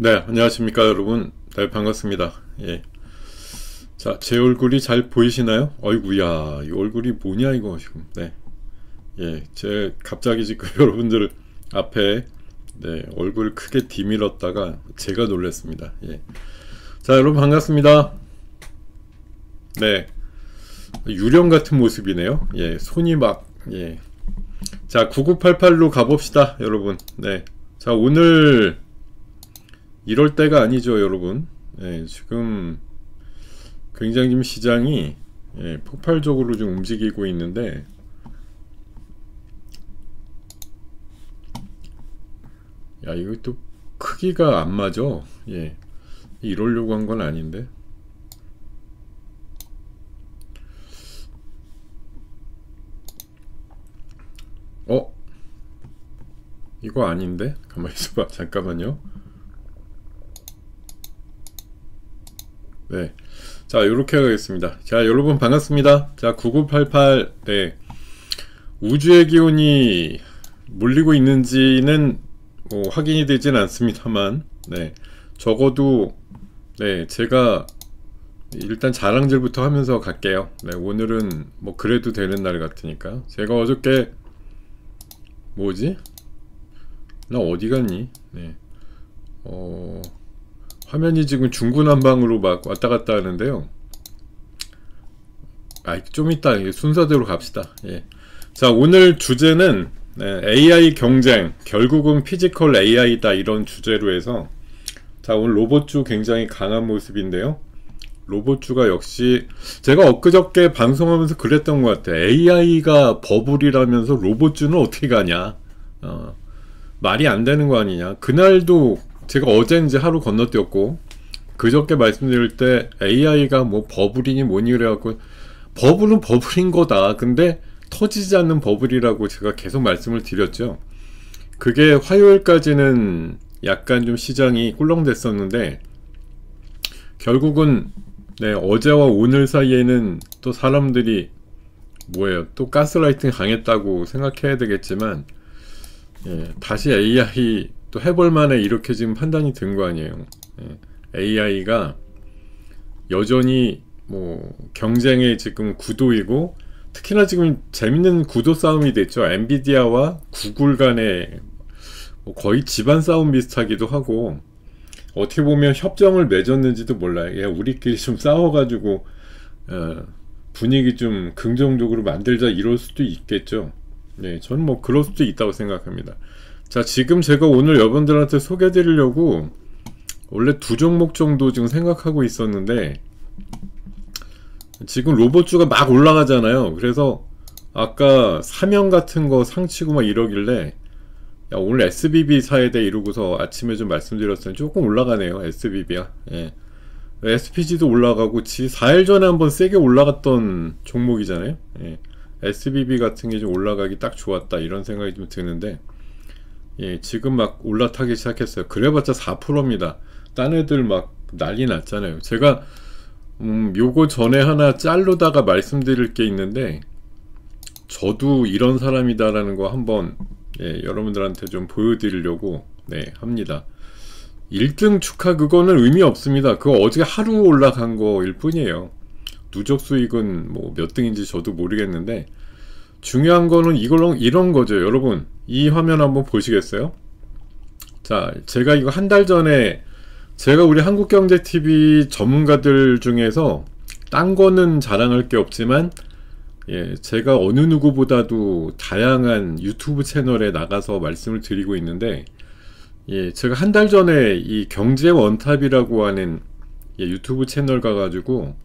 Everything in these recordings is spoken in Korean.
네, 안녕하십니까, 여러분. 네, 반갑습니다. 예. 자, 제 얼굴이 잘 보이시나요? 어이구야, 이 얼굴이 뭐냐, 이거, 지금. 네. 예, 갑자기 지금 여러분들 앞에, 네, 얼굴 크게 뒤밀었다가 제가 놀랐습니다. 예. 자, 여러분 반갑습니다. 네. 유령 같은 모습이네요. 예, 손이 막, 예. 자, 9988로 가봅시다, 여러분. 네. 자, 오늘, 이럴 때가 아니죠, 여러분. 예, 지금 굉장히 지금 시장이 폭발적으로 좀 움직이고 있는데, 야, 이거 또 크기가 안 맞아. 예, 이러려고 한 건 아닌데. 이거 아닌데? 가만히 있어봐. 잠깐만요. 네. 자, 요렇게 하겠습니다. 자, 여러분 반갑습니다. 자, 9988, 네. 우주의 기온이 몰리고 있는지는 뭐 확인이 되진 않습니다만, 네. 적어도, 네, 제가 일단 자랑질부터 하면서 갈게요. 네, 오늘은 뭐 그래도 되는 날 같으니까. 제가 어저께, 뭐지? 나 어디 갔니? 네. 화면이 지금 중구난방으로 막 왔다 갔다 하는데요. 좀 이따 순서대로 갑시다. 예. 자, 오늘 주제는 AI 경쟁, 결국은 피지컬 AI다, 이런 주제로 해서, 자, 오늘 로봇주 굉장히 강한 모습인데요. 로봇주가 역시 제가 엊그저께 방송하면서 그랬던 것 같아. AI가 버블이라면서 로봇주는 어떻게 가냐. 말이 안 되는 거 아니냐. 그날도 제가 어제 이제 하루 건너뛰었고, 그저께 말씀드릴 때 AI가 뭐 버블이니 뭐니 그래갖고, 버블은 버블인 거다. 근데 터지지 않는 버블이라고 제가 계속 말씀을 드렸죠. 그게 화요일까지는 약간 좀 시장이 꿀렁댔었는데, 결국은 어제와 오늘 사이에는 또 사람들이 뭐예요, 또 가스라이팅 강했다고 생각해야 되겠지만, 다시 AI 또 해볼 만해, 이렇게 지금 판단이 든 거 아니에요. AI가 여전히 뭐 경쟁의 지금 구도이고, 특히나 지금 재밌는 구도 싸움이 됐죠. 엔비디아와 구글 간의 뭐 거의 집안 싸움 비슷하기도 하고, 어떻게 보면 협정을 맺었는지도 몰라요. 야, 우리끼리 좀 싸워가지고 분위기 좀 긍정적으로 만들자, 이럴 수도 있겠죠. 네, 저는 뭐 그럴 수도 있다고 생각합니다. 자, 지금 제가 오늘 여러분들한테 소개해 드리려고 원래 두 종목 정도 지금 생각하고 있었는데, 지금 로봇주가 막 올라가잖아요. 그래서 아까 사명 같은 거 상치고 막 이러길래, 야, 오늘 SBB 사야 돼, 이러고서 아침에 좀 말씀드렸어요. 조금 올라가네요, SBB가. 예. SPG도 올라가고, 4일 전에 한번 세게 올라갔던 종목이잖아요. 예. SBB 같은 게 좀 올라가기 딱 좋았다, 이런 생각이 좀 드는데, 예, 지금 막 올라타기 시작했어요. 그래봤자 4%입니다. 딴 애들 막 난리 났잖아요. 제가 요거 전에 하나 짤로다가 말씀드릴 게 있는데, 저도 이런 사람이다라는 거 한번 여러분들한테 좀 보여드리려고 합니다. 1등 축하 그거는 의미 없습니다. 그거 어제 하루 올라간 거일 뿐이에요. 누적 수익은 뭐 몇 등인지 저도 모르겠는데, 중요한 거는 이런 거죠. 여러분, 이 화면 한번 보시겠어요? 자, 제가 이거 한 달 전에, 제가 우리 한국경제TV 전문가들 중에서 딴 거는 자랑할 게 없지만, 제가 어느 누구보다도 다양한 유튜브 채널에 나가서 말씀을 드리고 있는데, 제가 한 달 전에 이 경제 원탑이라고 하는 유튜브 채널 가가지고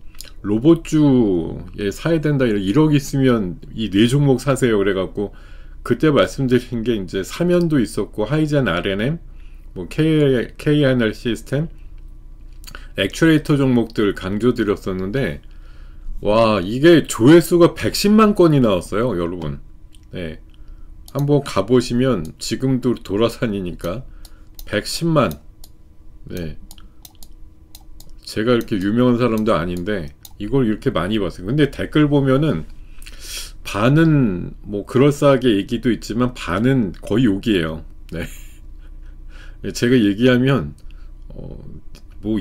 로봇주 사야 된다, 1억 있으면 이 4종목 사세요 그래갖고, 그때 말씀드린 게 이제 사면도 있었고, 하이젠 RNM, 뭐 KNR 시스템, 액추에이터 종목들 강조드렸었는데, 와, 이게 조회수가 110만 건이 나왔어요, 여러분. 네, 한번 가보시면, 지금도 돌아다니니까 110만. 네, 제가 이렇게 유명한 사람도 아닌데 이걸 이렇게 많이 봤어요. 근데 댓글 보면은 반은 뭐 그럴싸하게 얘기도 있지만 반은 거의 욕이에요. 네. 제가 얘기하면 뭐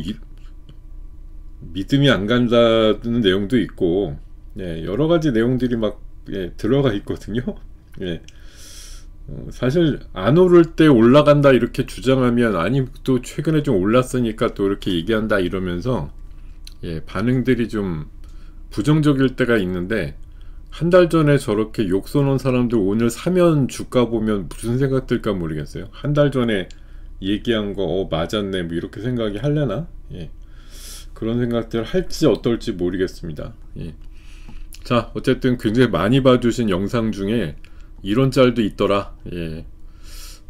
믿음이 안 간다는 내용도 있고, 예, 여러 가지 내용들이 막 예, 들어가 있거든요. 예. 사실 안 오를 때 올라간다 이렇게 주장하면, 아니 또 최근에 좀 올랐으니까 또 이렇게 얘기한다 이러면서 예, 반응들이 좀 부정적일 때가 있는데, 한 달 전에 저렇게 욕 써놓은 사람들 오늘 사면 주가 보면 무슨 생각 들까 모르겠어요. 한 달 전에 얘기한 거 맞았네 뭐 이렇게 생각이 하려나? 예. 그런 생각들 할지 어떨지 모르겠습니다. 예. 자, 어쨌든 굉장히 많이 봐주신 영상 중에 이런 짤도 있더라. 예.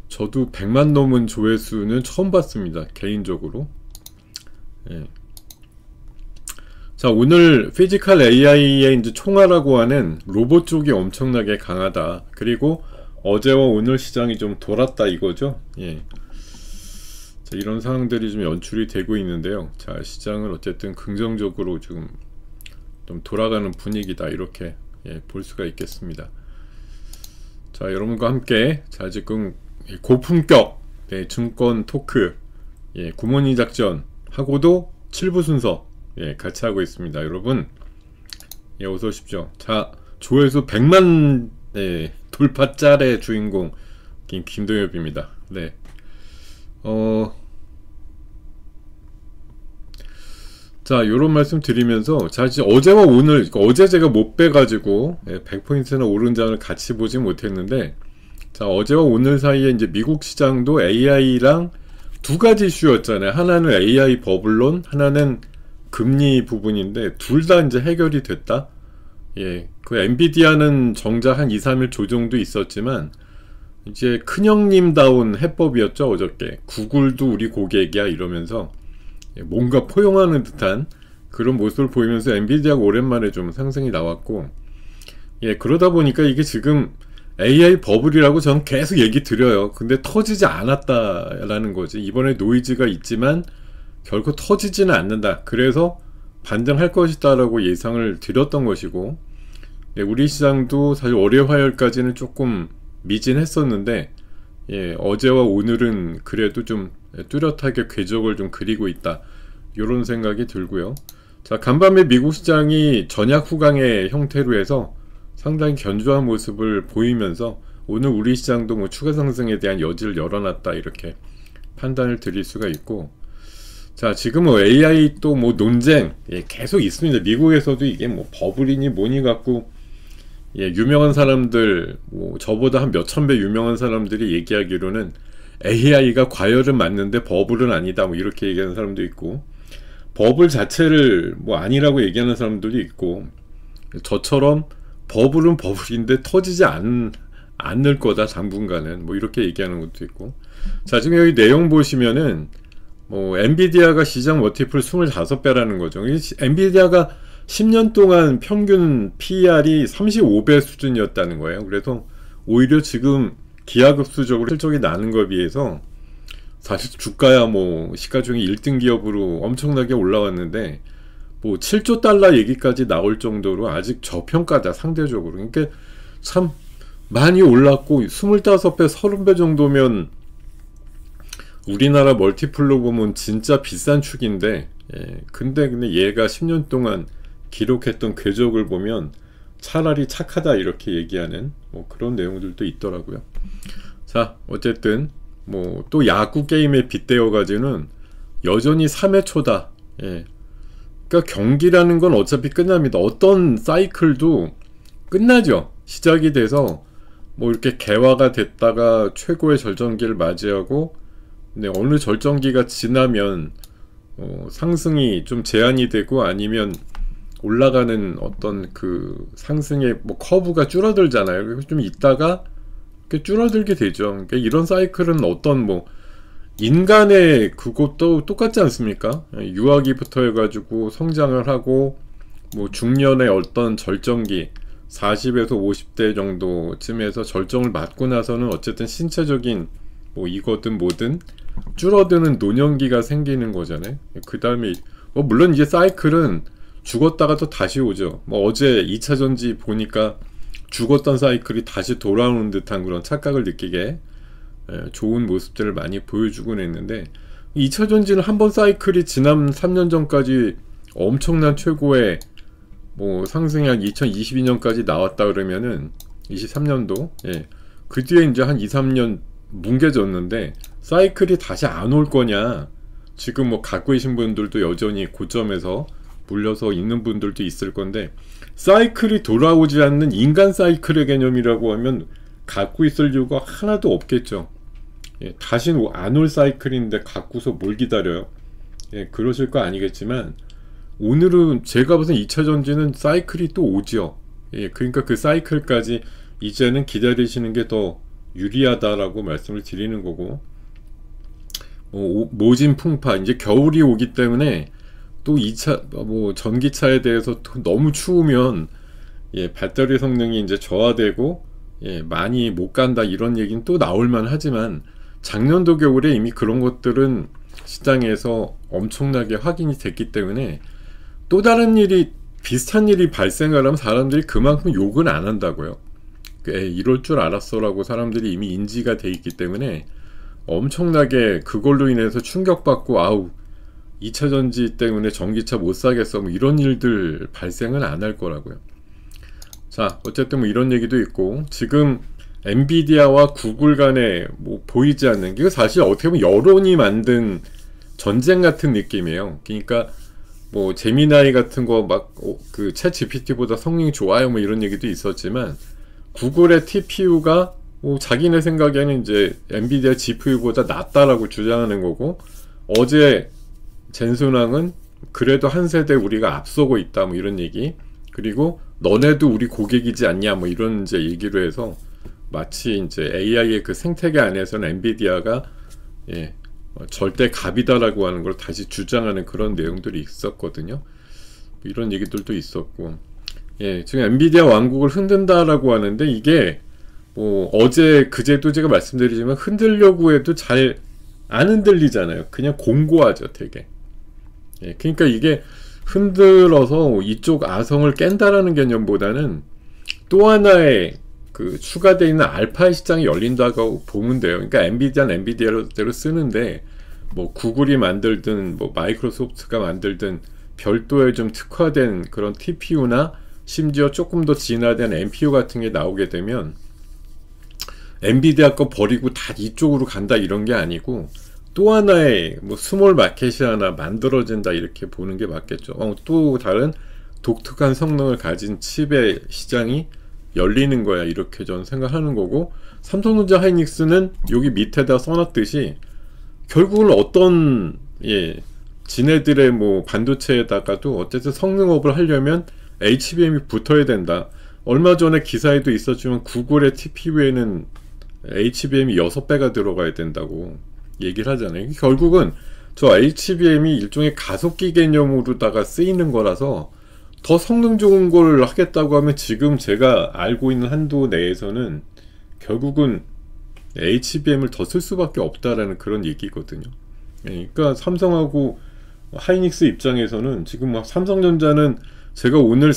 저도 100만 넘은 조회수는 처음 봤습니다, 개인적으로. 예. 자, 오늘 피지컬 AI의 이제 총알이라고 하는 로봇 쪽이 엄청나게 강하다. 그리고 어제와 오늘 시장이 좀 돌았다 이거죠. 예. 자, 이런 상황들이 좀 연출이 되고 있는데요. 자, 시장은 어쨌든 긍정적으로 지금 좀 돌아가는 분위기다 이렇게 예, 볼 수가 있겠습니다. 자, 여러분과 함께 자, 지금 고품격 예, 증권 토크 예, 굿모닝 작전 하고도 7부 순서 예, 같이 하고 있습니다. 여러분 예, 어서 오십시오. 자, 조회수 100만 예, 돌파 짤의 주인공 김동엽입니다. 네. 자, 요런 말씀 드리면서, 자, 이제 어제와 오늘, 어제 제가 못 빼가지고, 100포인트나 오른 장을 같이 보지 못했는데, 자, 어제와 오늘 사이에 이제 미국 시장도 AI랑 두 가지 이슈였잖아요. 하나는 AI 버블론, 하나는 금리 부분인데, 둘 다 이제 해결이 됐다? 예. 그 엔비디아는 정작 한 2, 3일 조정도 있었지만, 이제 큰형님다운 해법이었죠, 어저께. 구글도 우리 고객이야, 이러면서. 뭔가 포용하는 듯한 그런 모습을 보이면서 엔비디아가 오랜만에 좀 상승이 나왔고, 예, 그러다 보니까 이게 지금 AI 버블이라고 저는 계속 얘기 드려요. 근데 터지지 않았다라는 거지. 이번에 노이즈가 있지만 결코 터지지는 않는다. 그래서 반등할 것이다 라고 예상을 드렸던 것이고, 예, 우리 시장도 사실 월요 화요일까지는 조금 미진했었는데, 예, 어제와 오늘은 그래도 좀 뚜렷하게 궤적을 좀 그리고 있다, 요런 생각이 들고요. 자, 간밤에 미국 시장이 전약 후강의 형태로 해서 상당히 견조한 모습을 보이면서 오늘 우리 시장도 뭐 추가 상승에 대한 여지를 열어놨다 이렇게 판단을 드릴 수가 있고, 자, 지금 뭐 AI 또 뭐 논쟁 예, 계속 있습니다. 미국에서도 이게 뭐 버블이니 뭐니 갖고 예, 유명한 사람들 뭐 저보다 한 몇천 배 유명한 사람들이 얘기하기로는 AI가 과열은 맞는데 버블은 아니다 뭐 이렇게 얘기하는 사람도 있고, 버블 자체를 뭐 아니라고 얘기하는 사람들도 있고, 저처럼 버블은 버블인데 터지지 않을 거다 당분간은 뭐 이렇게 얘기하는 것도 있고. 자, 지금 여기 내용 보시면은 뭐 엔비디아가 시장 멀티플 25배라는 거죠. 엔비디아가 10년 동안 평균 PER이 35배 수준이었다는 거예요. 그래서 오히려 지금 기하급수적으로 실적이 나는 것에 비해서 사실 주가야 뭐 시가총액 1등 기업으로 엄청나게 올라왔는데 뭐 7조 달러 얘기까지 나올 정도로 아직 저평가다 상대적으로. 그러니까 참 많이 올랐고 25배 30배 정도면 우리나라 멀티플로 보면 진짜 비싼 축인데, 예, 근데 얘가 10년 동안 기록했던 궤적을 보면 차라리 착하다 이렇게 얘기하는 뭐 그런 내용들도 있더라고요. 자, 어쨌든 뭐 또 야구 게임에 빗대어 가지고는 여전히 3회 초다. 예. 그러니까 경기라는 건 어차피 끝납니다. 어떤 사이클도 끝나죠. 시작이 돼서 뭐 이렇게 개화가 됐다가 최고의 절정기를 맞이하고, 네, 어느 절정기가 지나면 상승이 좀 제한이 되고 아니면 올라가는 어떤 그 상승의 뭐 커브가 줄어들잖아요. 그래서 좀 있다가 줄어들게 되죠. 그러니까 이런 사이클은 어떤 뭐 인간의 그것도 똑같지 않습니까? 유아기부터 해가지고 성장을 하고 뭐 중년의 어떤 절정기 40에서 50대 정도쯤에서 절정을 맞고 나서는 어쨌든 신체적인 뭐 이거든 뭐든 줄어드는 노년기가 생기는 거잖아요. 그 다음에 뭐 물론 이제 사이클은 죽었다가 또 다시 오죠. 뭐 어제 2차전지 보니까 죽었던 사이클이 다시 돌아오는 듯한 그런 착각을 느끼게 좋은 모습들을 많이 보여주곤 했는데, 2차 전지는 한 번 사이클이 지난 3년 전까지 엄청난 최고의 뭐 상승이 한 2022년까지 나왔다 그러면은 23년도 예. 그 뒤에 이제 한 2, 3년 뭉개졌는데 사이클이 다시 안 올 거냐. 지금 뭐 갖고 계신 분들도 여전히 고점에서 물려서 있는 분들도 있을 건데 사이클이 돌아오지 않는 인간 사이클의 개념이라고 하면 갖고 있을 이유가 하나도 없겠죠. 예, 다시는 안 올 사이클인데 갖고서 뭘 기다려요. 예, 그러실 거 아니겠지만 오늘은 제가 봐서 2차 전지는 사이클이 또 오죠. 예, 그러니까 그 사이클까지 이제는 기다리시는 게 더 유리하다라고 말씀을 드리는 거고, 모진 풍파 이제 겨울이 오기 때문에 또 2차 뭐 전기차에 대해서 너무 추우면 예, 배터리 성능이 이제 저하되고 예, 많이 못 간다 이런 얘기는 또 나올만 하지만 작년도 겨울에 이미 그런 것들은 시장에서 엄청나게 확인이 됐기 때문에 또 다른 일이 비슷한 일이 발생을 하면 사람들이 그만큼 욕은 안 한다고요. 이럴 줄 알았어 라고 사람들이 이미 인지가 돼 있기 때문에 엄청나게 그걸로 인해서 충격받고 아우 2차 전지 때문에 전기차 못 사겠어 뭐 이런 일들 발생은 안 할 거라고요. 자 어쨌든 뭐 이런 얘기도 있고 지금 엔비디아와 구글 간에 뭐 보이지 않는 게 사실 어떻게 보면 여론이 만든 전쟁 같은 느낌이에요. 그러니까 뭐 제미나이 같은 거 막 그 챗 GPT보다 성능이 좋아요 뭐 이런 얘기도 있었지만 구글의 TPU가 뭐 자기네 생각에는 이제 엔비디아 GPU보다 낫다라고 주장하는 거고 어제 젠슨왕은 그래도 한 세대 우리가 앞서고 있다 뭐 이런 얘기 그리고 너네도 우리 고객이지 않냐 뭐 이런 이제 얘기로 해서 마치 이제 AI의 그 생태계 안에서는 엔비디아가 예, 절대 갑이다라고 하는 걸 다시 주장하는 그런 내용들이 있었거든요. 이런 얘기들도 있었고 예, 지금 엔비디아 왕국을 흔든다라고 하는데 이게 뭐 어제 그제도 제가 말씀드리지만 흔들려고 해도 잘 안 흔들리잖아요. 그냥 공고하죠 되게. 예, 그러니까 이게 흔들어서 이쪽 아성을 깬다라는 개념보다는 또 하나의 그 추가되어 있는 알파 시장이 열린다고 보면 돼요. 그러니까 엔비디아는 엔비디아대로 쓰는데 뭐 구글이 만들든 뭐 마이크로소프트가 만들든 별도의 좀 특화된 그런 TPU나 심지어 조금 더 진화된 NPU 같은 게 나오게 되면 엔비디아 거 버리고 다 이쪽으로 간다 이런 게 아니고 또 하나의 뭐 스몰 마켓이 하나 만들어진다 이렇게 보는 게 맞겠죠. 또 다른 독특한 성능을 가진 칩의 시장이 열리는 거야 이렇게 저는 생각하는 거고 삼성전자 하이닉스는 여기 밑에다 써놨듯이 결국은 어떤 예 지네들의 뭐 반도체에다가도 어쨌든 성능업을 하려면 HBM이 붙어야 된다. 얼마 전에 기사에도 있었지만 구글의 TPU에는 HBM이 6배가 들어가야 된다고 얘기를 하잖아요. 결국은 저 HBM이 일종의 가속기 개념으로다가 쓰이는 거라서 더 성능 좋은 걸 하겠다고 하면 지금 제가 알고 있는 한도 내에서는 결국은 HBM을 더 쓸 수밖에 없다라는 그런 얘기거든요. 그러니까 삼성하고 하이닉스 입장에서는 지금 막 삼성전자는 제가 오늘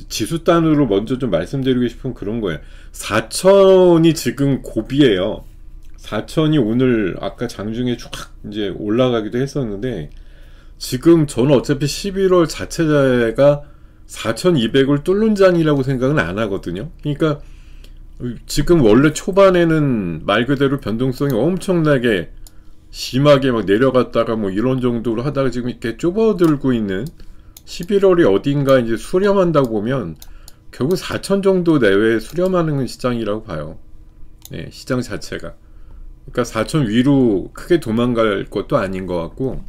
지수단으로 먼저 좀 말씀드리고 싶은 그런 거예요. 4천이 지금 고비예요. 4천이 오늘 아까 장중에 쫙 이제 올라가기도 했었는데 지금 저는 어차피 11월 자체가 4200을 뚫는 장이라고 생각은 안 하거든요. 그러니까 지금 원래 초반에는 말 그대로 변동성이 엄청나게 심하게 막 내려갔다가 뭐 이런 정도로 하다가 지금 이렇게 좁아들고 있는 11월이 어딘가 이제 수렴한다고 보면 결국 4천 정도 내외에 수렴하는 시장이라고 봐요. 네, 시장 자체가. 그러니까 4천 위로 크게 도망갈 것도 아닌 것 같고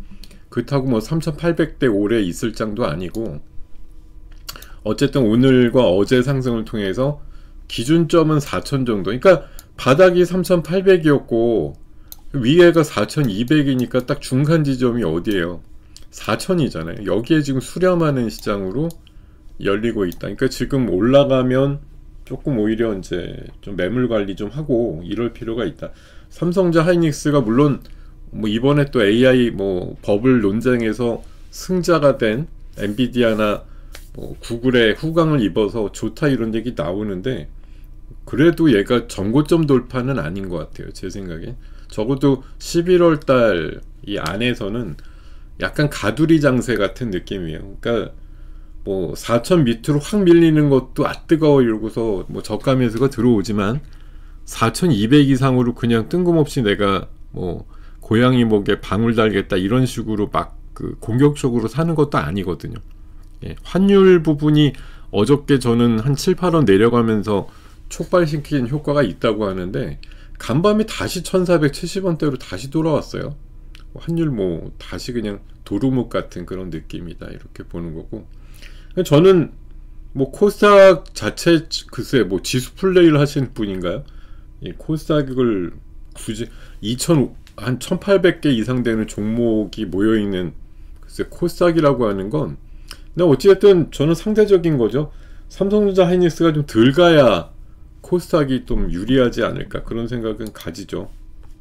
그렇다고 뭐 3,800대 오래 있을 장도 아니고 어쨌든 오늘과 어제 상승을 통해서 기준점은 4천 정도. 그러니까 바닥이 3,800이었고 위에가 4,200이니까 딱 중간 지점이 어디예요? 4천이잖아요. 여기에 지금 수렴하는 시장으로 열리고 있다. 그러니까 지금 올라가면 조금 오히려 이제 좀 매물 관리 좀 하고 이럴 필요가 있다. 삼성전자 하이닉스가 물론 뭐 이번에 또 AI 뭐 버블 논쟁에서 승자가 된 엔비디아나 뭐 구글의 후광을 입어서 좋다 이런 얘기 나오는데 그래도 얘가 전고점 돌파는 아닌 것 같아요. 제 생각에 적어도 11월 달 이 안에서는 약간 가두리 장세 같은 느낌이에요. 그러니까 뭐 4천 밑으로 확 밀리는 것도 아 뜨거워 이러고서 뭐 저가 매수가 들어오지만 4,200 이상으로 그냥 뜬금없이 내가 뭐 고양이 목에 방울 달겠다 이런 식으로 막 그 공격적으로 사는 것도 아니거든요. 예, 환율 부분이 어저께 저는 한 7, 8원 내려가면서 촉발시킨 효과가 있다고 하는데 간밤에 다시 1470원대로 다시 돌아왔어요. 환율 뭐 다시 그냥 도루묵 같은 그런 느낌이다 이렇게 보는 거고, 저는 뭐 코스닥 자체 글쎄 뭐 지수 플레이를 하시는 분인가요? 이 코스닥을 굳이 1800개 이상 되는 종목이 모여있는 글쎄 코스닥이라고 하는 건, 근데 어찌됐든 저는 상대적인 거죠. 삼성전자 하이닉스가 좀 덜 가야 코스닥이 좀 유리하지 않을까 그런 생각은 가지죠.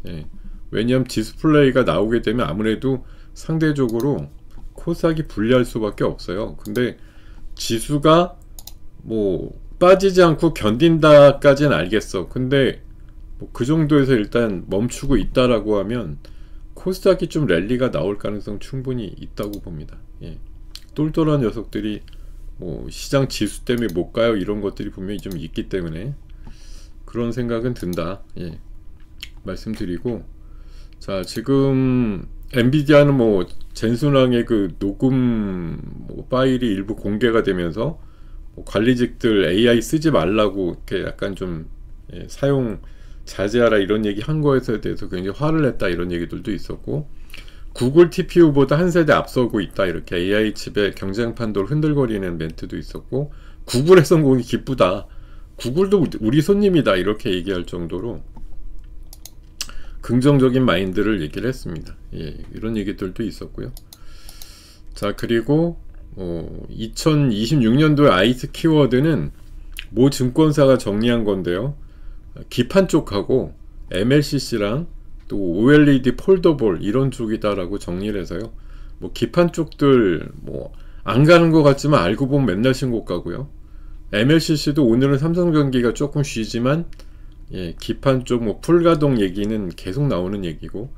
예. 왜냐하면 지수 플레이가 나오게 되면 아무래도 상대적으로 코스닥이 불리할 수밖에 없어요. 근데 지수가 뭐 빠지지 않고 견딘다까지는 알겠어. 근데 뭐 그 정도에서 일단 멈추고 있다라고 하면 코스닥이 좀 랠리가 나올 가능성 충분히 있다고 봅니다. 예. 똘똘한 녀석들이 뭐 시장 지수 때문에 못 가요 이런 것들이 분명히 좀 있기 때문에 그런 생각은 든다. 예. 말씀드리고, 자 지금 엔비디아는 뭐 젠순왕의 그 녹음 뭐 파일이 일부 공개가 되면서 뭐 관리직들 AI 쓰지 말라고 이렇게 약간 좀 예, 사용 자제하라 이런 얘기 한 거에 대해서 굉장히 화를 냈다 이런 얘기들도 있었고, 구글 TPU보다 한 세대 앞서고 있다 이렇게 AI 칩의 경쟁판도를 흔들거리는 멘트도 있었고, 구글의 성공이 기쁘다, 구글도 우리 손님이다 이렇게 얘기할 정도로 긍정적인 마인드를 얘기를 했습니다. 예, 이런 얘기들도 있었고요. 자 그리고 2026년도의 아이스 키워드는 모 증권사가 정리한 건데요, 기판 쪽하고 MLCC랑 또 OLED 폴더볼 이런 쪽이다라고 정리를 해서요, 뭐 기판 쪽들 뭐 안 가는 것 같지만 알고 보면 맨날 신고 가고요. MLCC도 오늘은 삼성전기가 조금 쉬지만 예, 기판 쪽 뭐 풀가동 얘기는 계속 나오는 얘기고,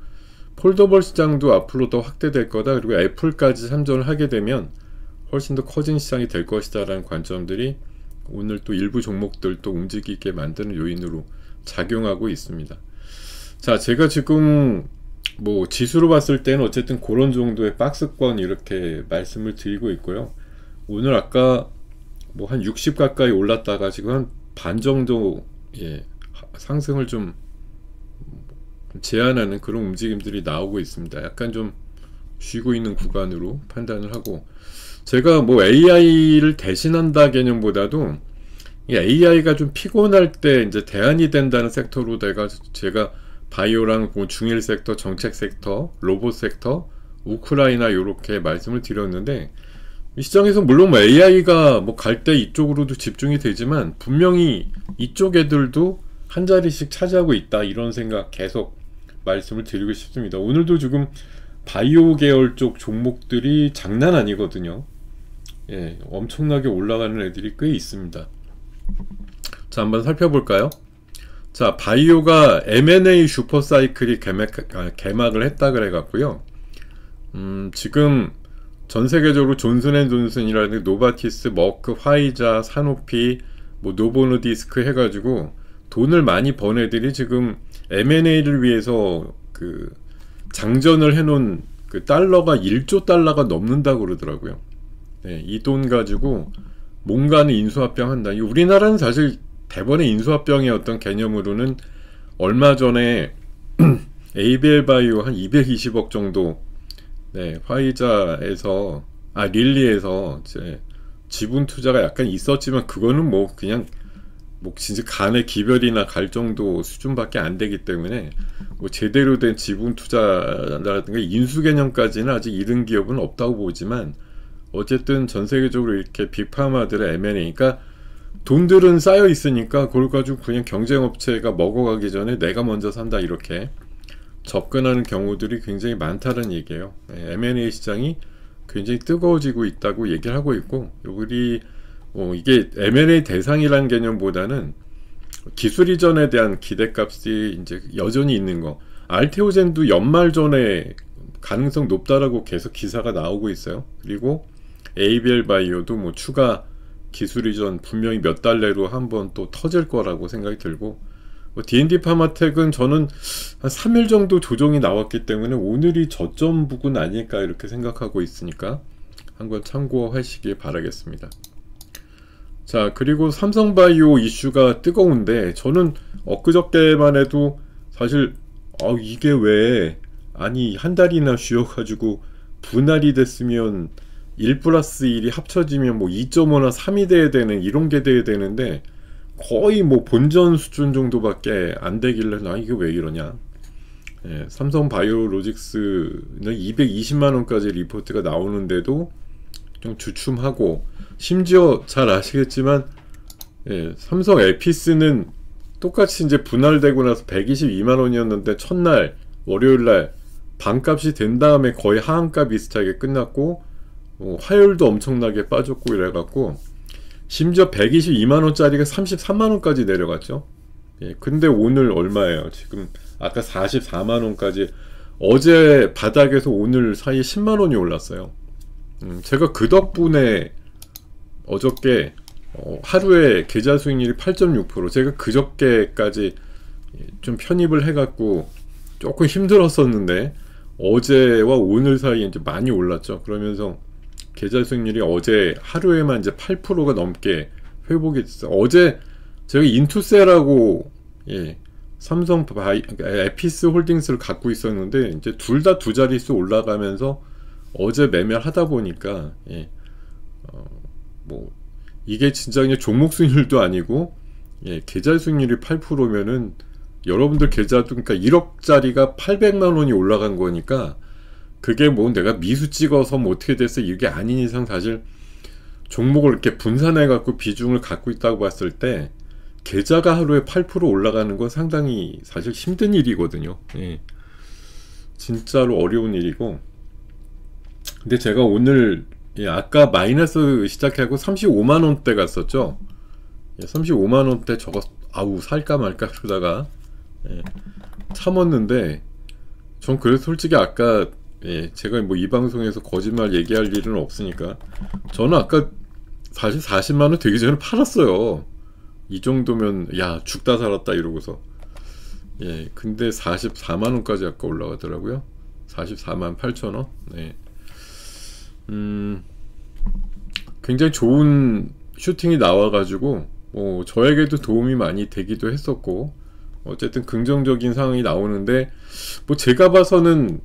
폴더볼 시장도 앞으로 더 확대될 거다, 그리고 애플까지 참전을 하게 되면 훨씬 더 커진 시장이 될 것이다 라는 관점들이 오늘 또 일부 종목들 또 움직이게 만드는 요인으로 작용하고 있습니다. 자 제가 지금 뭐 지수로 봤을 때는 어쨌든 그런 정도의 박스권 이렇게 말씀을 드리고 있고요. 오늘 아까 뭐 한 60 가까이 올랐다가 지금 한 반 정도 예, 상승을 좀 제한하는 그런 움직임들이 나오고 있습니다. 약간 좀 쉬고 있는 구간으로 판단을 하고, 제가 뭐 AI를 대신한다 개념보다도 이 AI가 좀 피곤할 때 이제 대안이 된다는 섹터로 제가 바이오랑 뭐 중일 섹터, 정책 섹터, 로봇 섹터, 우크라이나 요렇게 말씀을 드렸는데, 이 시장에서 물론 뭐 AI가 뭐 갈 때 이쪽으로도 집중이 되지만 분명히 이쪽 애들도 한 자리씩 차지하고 있다 이런 생각 계속 말씀을 드리고 싶습니다. 오늘도 지금 바이오 계열 쪽 종목들이 장난 아니거든요. 예, 엄청나게 올라가는 애들이 꽤 있습니다. 자 한번 살펴볼까요? 자 바이오가 M&A 슈퍼사이클이 개막을 했다 그래 갖고요, 지금 전세계적으로 존슨앤존슨이라든지 노바티스, 머크, 화이자, 사노피, 뭐 노보노디스크 해가지고 돈을 많이 번 애들이 지금 M&A를 위해서 그 장전을 해놓은 그 달러가 1조 달러가 넘는다고 그러더라고요. 네, 이 돈 가지고 뭔가는 인수합병 한다. 우리나라는 사실 대번에 인수합병의 어떤 개념으로는 얼마 전에 ABL 바이오 한 220억 정도 네, 화이자에서 릴리에서 이제 지분 투자가 약간 있었지만 그거는 뭐 그냥 뭐 진짜 간의 기별이나 갈 정도 수준밖에 안 되기 때문에 뭐 제대로 된 지분 투자라든가 인수 개념까지는 아직 이른 기업은 없다고 보지만, 어쨌든 전 세계적으로 이렇게 빅파마들의 M&A, 그러니까 돈들은 쌓여 있으니까 그걸 가지고 그냥 경쟁업체가 먹어가기 전에 내가 먼저 산다 이렇게 접근하는 경우들이 굉장히 많다는 얘기예요. M&A 시장이 굉장히 뜨거워지고 있다고 얘기를 하고 있고, 우리 이게 M&A 대상이라는 개념보다는 기술 이전에 대한 기대값이 이제 여전히 있는 거. 알테오젠도 연말 전에 가능성 높다라고 계속 기사가 나오고 있어요. 그리고 ABL 바이오도 뭐 추가 기술 이전 분명히 몇 달 내로 한번 또 터질 거라고 생각이 들고, 뭐 D&D 파마텍은 저는 한 3일 정도 조정이 나왔기 때문에 오늘이 저점 부근 아닐까 이렇게 생각하고 있으니까 한번 참고하시길 바라겠습니다. 자, 그리고 삼성바이오 이슈가 뜨거운데, 저는 엊그저께만 해도 사실 이게 왜 아니 한 달이나 쉬어가지고 분할이 됐으면 1+1이 합쳐지면 뭐 2.5나 3이 돼야 되는, 이런 게 돼야 되는데 거의 뭐 본전 수준 정도밖에 안 되길래 나 이게 왜 이러냐. 예, 삼성바이오로직스는 220만원까지 리포트가 나오는데도 좀 주춤하고, 심지어 잘 아시겠지만 삼성 에피스는 똑같이 이제 분할되고 나서 122만원이었는데 첫날 월요일날 반값이 된 다음에 거의 하한가 비슷하게 끝났고, 화요일도 엄청나게 빠졌고 이래갖고 심지어 122만원짜리가 33만원까지 내려갔죠. 근데 오늘 얼마예요? 지금 아까 44만원까지, 어제 바닥에서 오늘 사이에 10만원이 올랐어요. 제가 그 덕분에 어저께 하루에 계좌 수익률이 8.6%, 제가 그저께까지 좀 편입을 해갖고 조금 힘들었었는데 어제와 오늘 사이에 이제 많이 올랐죠. 그러면서 계좌 수익률이 어제 하루에만 이제 8%가 넘게 회복이 됐어요. 어제 제가 인투셀하고 삼성 에피스 홀딩스를 갖고 있었는데 이제 둘 다 두 자릿수 올라가면서 어제 매매를 하다 보니까 뭐 이게 진짜 그냥 종목 수익률도 아니고 계좌 수익률이 8%면은 여러분들 계좌도, 그러니까 1억짜리가 800만원이 올라간 거니까 그게 뭐 내가 미수 찍어서 뭐 어떻게 됐어 이게 아닌 이상 사실 종목을 이렇게 분산해 갖고 비중을 갖고 있다고 봤을 때 계좌가 하루에 8% 올라가는 건 상당히 사실 힘든 일이거든요. 진짜로 어려운 일이고, 근데 제가 오늘 아까 마이너스 시작하고 35만원대 갔었죠. 35만원대 저거 살까 말까 그러다가 참았는데, 전 그래서 솔직히 아까 제가 뭐 이 방송에서 거짓말 얘기할 일은 없으니까 저는 아까 사실 40만원 되기 전에 팔았어요. 이 정도면 야 죽다 살았다 이러고서. 근데 44만원까지 아까 올라가더라고요. 44만 8천원. 굉장히 좋은 슈팅이 나와가지고 저에게도 도움이 많이 되기도 했었고, 어쨌든 긍정적인 상황이 나오는데, 뭐 제가 봐서는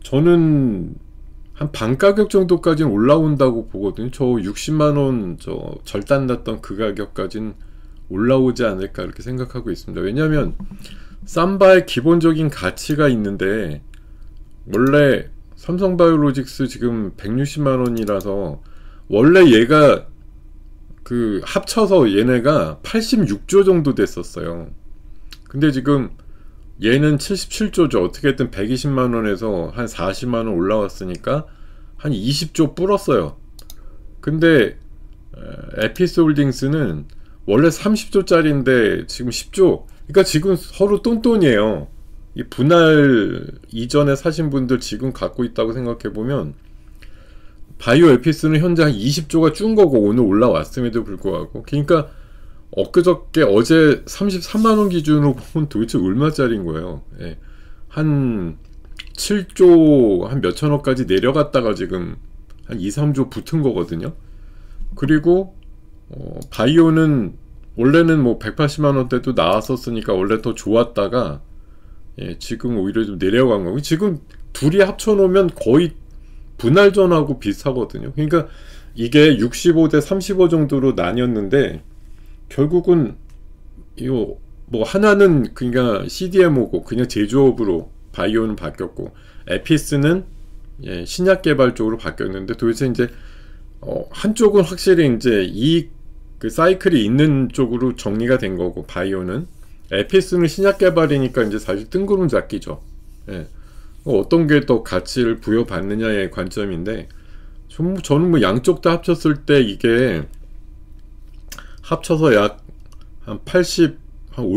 저는 한 반 가격 정도까지는 올라온다고 보거든요. 저 60만원 저 절단 났던 그 가격까지는 올라오지 않을까 이렇게 생각하고 있습니다. 왜냐하면 삼바의 기본적인 가치가 있는데, 원래 삼성바이오로직스 지금 160만원이라서 원래 얘가 그 합쳐서 얘네가 86조 정도 됐었어요. 근데 지금 얘는 77조죠. 어떻게든 120만원에서 한 40만원 올라왔으니까 한 20조 불었어요. 근데 에피스홀딩스는 원래 30조짜리인데 지금 10조. 그러니까 지금 서로 똔똔이에요. 이 분할 이전에 사신 분들 지금 갖고 있다고 생각해보면 바이오 에피스는 현재 한 20조가 준 거고 오늘 올라왔음에도 불구하고, 그러니까 엊그저께 어제 33만원 기준으로 보면 도대체 얼마짜리인 거예요. 한 7조 한 몇천억까지 내려갔다가 지금 한 2, 3조 붙은 거거든요. 그리고 바이오는 원래는 뭐 180만원대도 나왔었으니까 원래 더 좋았다가 지금 오히려 좀 내려간 거고, 지금 둘이 합쳐놓으면 거의 분할전하고 비슷하거든요. 그러니까 이게 65대 35 정도로 나뉘었는데 결국은 이거 뭐 하나는 그러니까 CDMO고 그냥 제조업으로 바이오는 바뀌었고, 에피스는 신약 개발 쪽으로 바뀌었는데, 도대체 이제 한쪽은 확실히 이제 그 사이클이 있는 쪽으로 정리가 된 거고, 바이오는, 에피스는 신약 개발이니까 이제 사실 뜬구름 잡기죠. 어떤 게 더 가치를 부여받느냐의 관점인데, 저는 뭐 양쪽 다 합쳤을 때 이게 합쳐서 약 한 5,